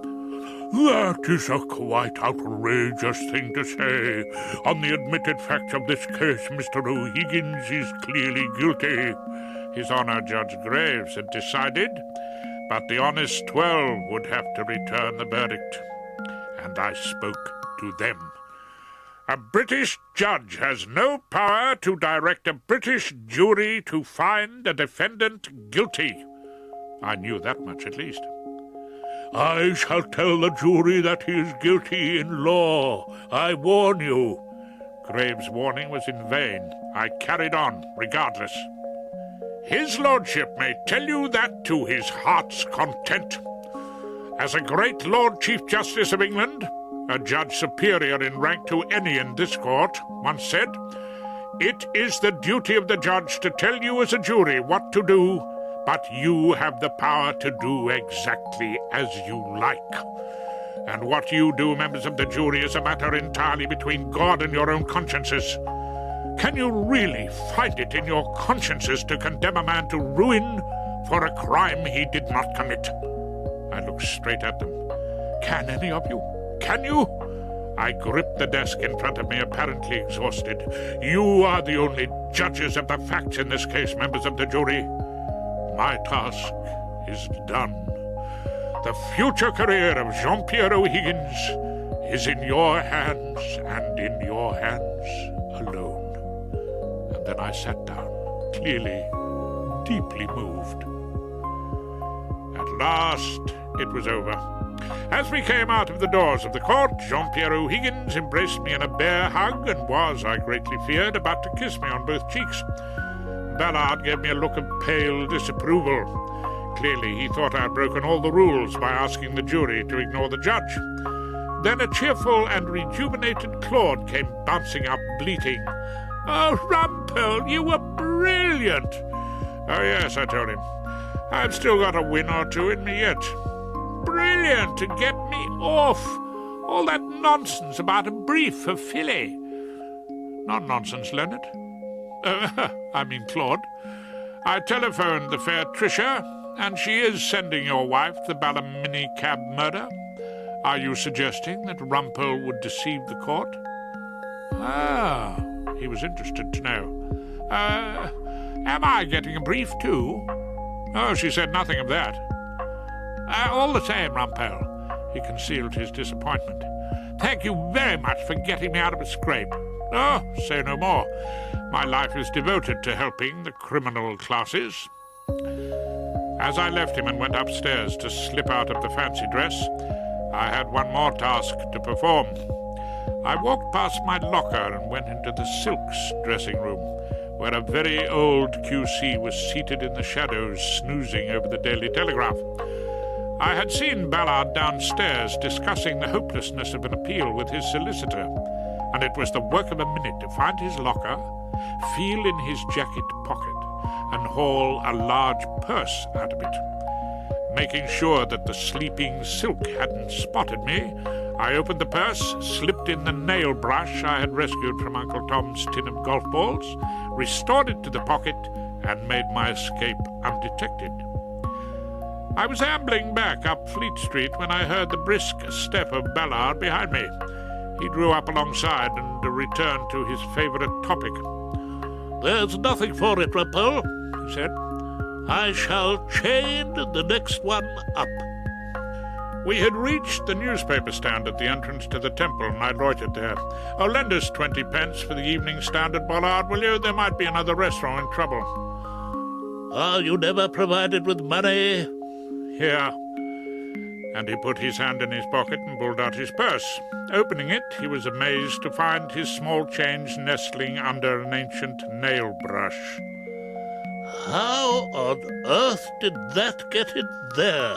"That is a quite outrageous thing to say. On the admitted facts of this case, Mr. O'Higgins is clearly guilty," His Honour Judge Graves had decided, but the honest 12 would have to return the verdict. And I spoke to them. "A British judge has no power to direct a British jury to find a defendant guilty." I knew that much at least. "I shall tell the jury that he is guilty in law. I warn you." Graves' warning was in vain. I carried on, regardless. "His lordship may tell you that to his heart's content. As a great Lord Chief Justice of England, a judge superior in rank to any in this court, once said, it is the duty of the judge to tell you as a jury what to do, but you have the power to do exactly as you like. And what you do, members of the jury, is a matter entirely between God and your own consciences. Can you really find it in your consciences to condemn a man to ruin for a crime he did not commit?" I looked straight at them. "Can any of you? Can you?" I gripped the desk in front of me, apparently exhausted. "You are the only judges of the facts in this case, members of the jury. My task is done. The future career of Jean-Pierre O'Higgins is in your hands and in your hands alone." And then I sat down, clearly, deeply moved. At last, it was over. As we came out of the doors of the court, Jean-Pierre O'Higgins embraced me in a bear hug and was, I greatly feared, about to kiss me on both cheeks. Ballard gave me a look of pale disapproval. Clearly, he thought I'd broken all the rules by asking the jury to ignore the judge. Then a cheerful and rejuvenated Claude came bouncing up, bleating, "Oh, Rumpole, you were brilliant!" "Oh, yes," I told him. "I've still got a win or two in me yet." "Brilliant to get me off! All that nonsense about a brief for Philly." "Not nonsense, Leonard. I mean Claude. I telephoned the fair Tricia, and she is sending your wife the Ballamini cab murder. Are you suggesting that Rumpole would deceive the court?" Ah, he was interested to know. Am I getting a brief too?" "Oh, she said nothing of that." All the same, Rumpole." He concealed his disappointment. "Thank you very much for getting me out of a scrape." "Oh, say no more. My life is devoted to helping the criminal classes." As I left him and went upstairs to slip out of the fancy dress, I had one more task to perform. I walked past my locker and went into the silks dressing room, where a very old QC was seated in the shadows, snoozing over the Daily Telegraph. I had seen Ballard downstairs discussing the hopelessness of an appeal with his solicitor, and it was the work of a minute to find his locker, feel in his jacket pocket, and haul a large purse out of it. Making sure that the sleeping Silk hadn't spotted me, I opened the purse, slipped in the nail brush I had rescued from Uncle Tom's tin of golf balls, restored it to the pocket, and made my escape undetected. I was ambling back up Fleet Street when I heard the brisk step of Ballard behind me. He drew up alongside and returned to his favourite topic. "There's nothing for it, Rumpole," he said. "I shall chain the next one up." We had reached the newspaper stand at the entrance to the temple, and I loitered there. "Oh, lend us 20 pence for the Evening Standard, Ballard, will you? There might be another restaurant in trouble." "Are you never provided with money?" "Here." And he put his hand in his pocket and pulled out his purse. Opening it, he was amazed to find his small change nestling under an ancient nail brush. "How on earth did that get in there?"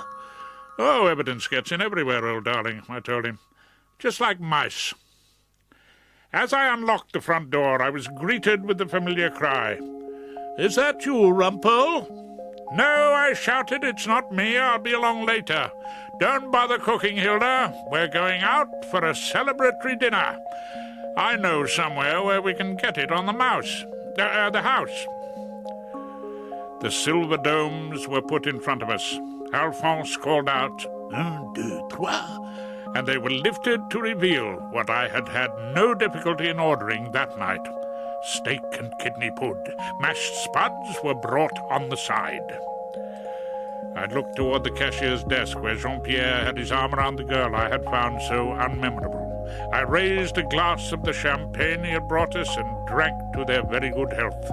"Oh, evidence gets in everywhere, old darling," I told him. "Just like mice." As I unlocked the front door, I was greeted with the familiar cry. "Is that you, Rumpole?" "No," I shouted, "it's not me. I'll be along later. Don't bother cooking, Hilda. We're going out for a celebratory dinner. I know somewhere where we can get it on the house. The silver domes were put in front of us. Alphonse called out, "Un, deux, trois," and they were lifted to reveal what I had had no difficulty in ordering that night. Steak and kidney pud. Mashed spuds were brought on the side. I looked toward the cashier's desk where Jean-Pierre had his arm around the girl I had found so unmemorable. I raised a glass of the champagne he had brought us and drank to their very good health,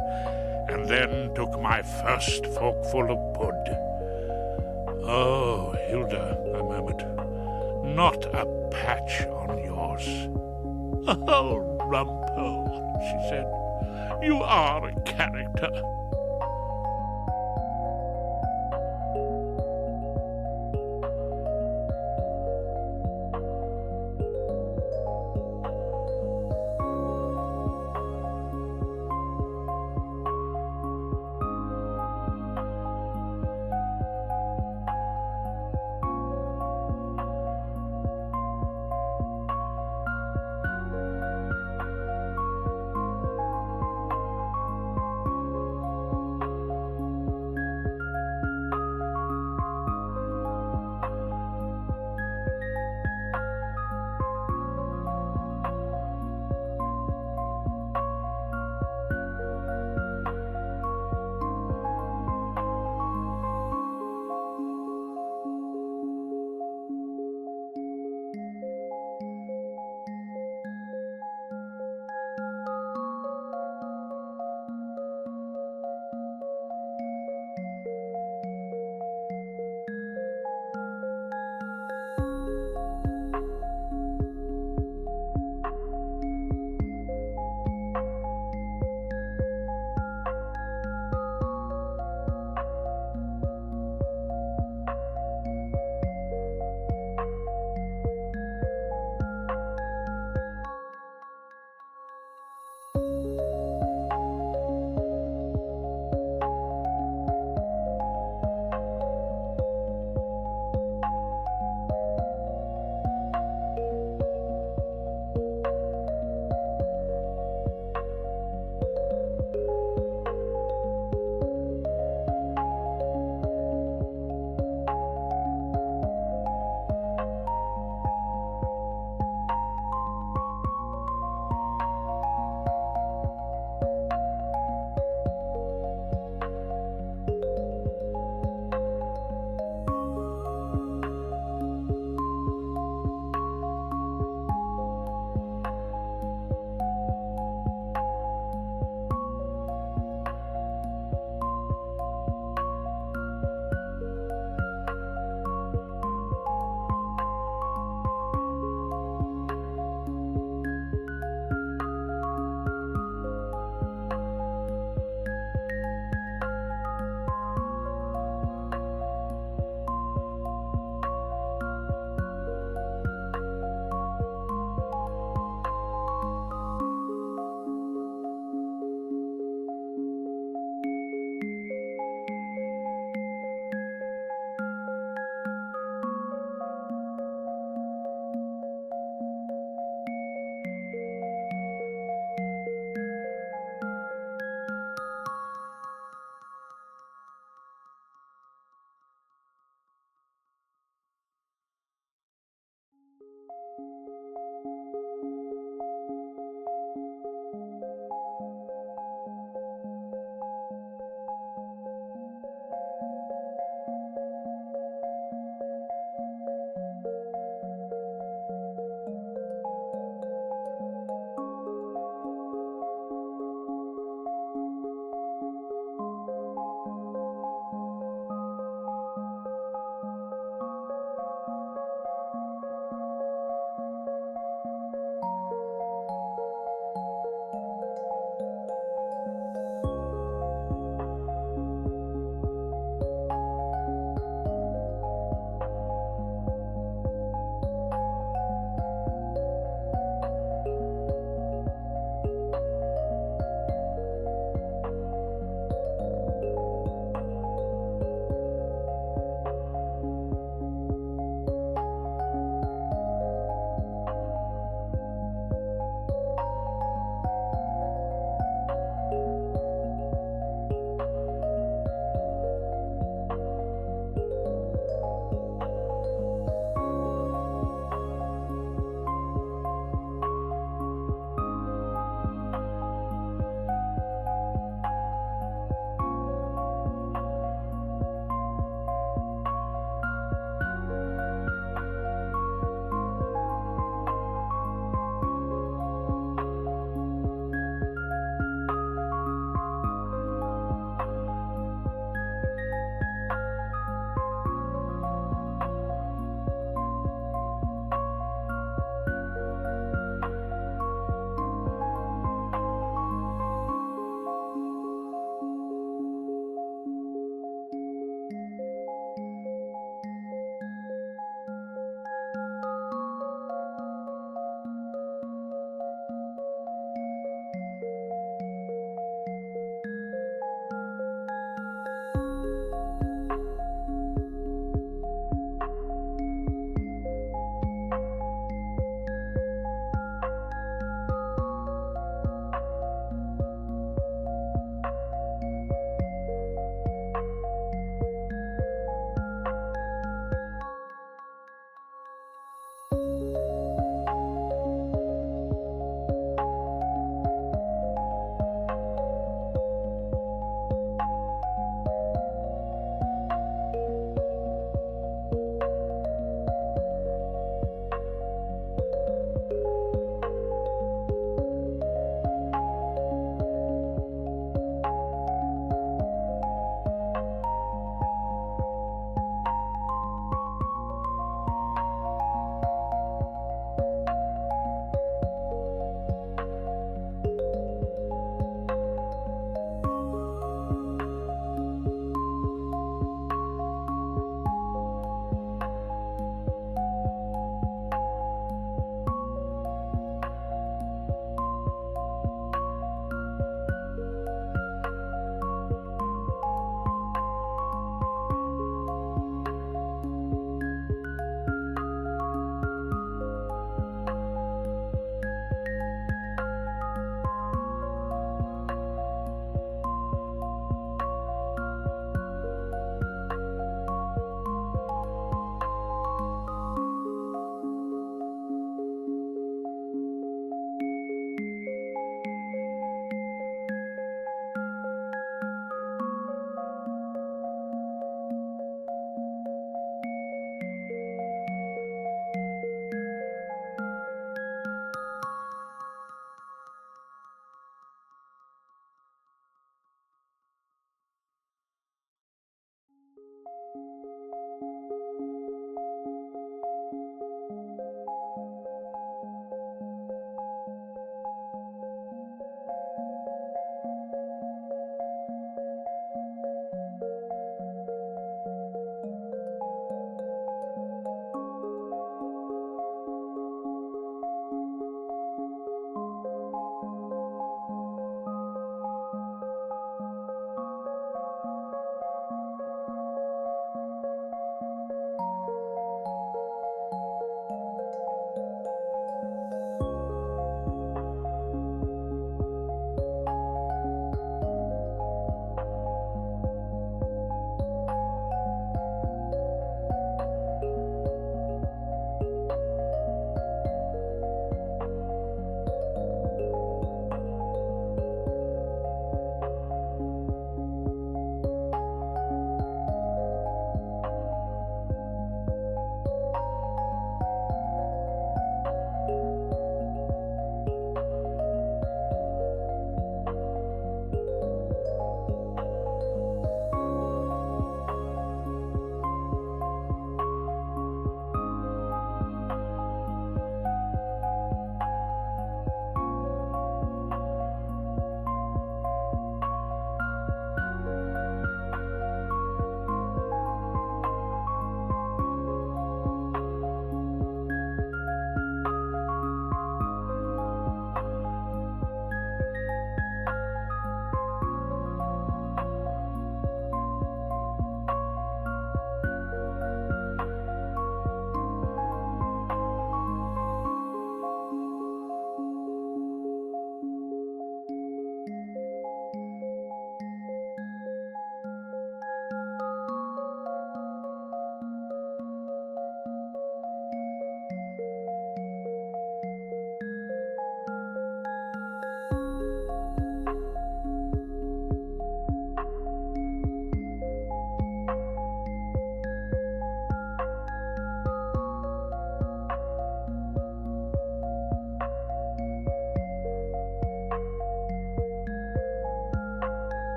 and then took my first forkful of pud. "Oh, Hilda," I murmured, "not a patch on yours." "Oh, Rumpole," she said, "you are a character."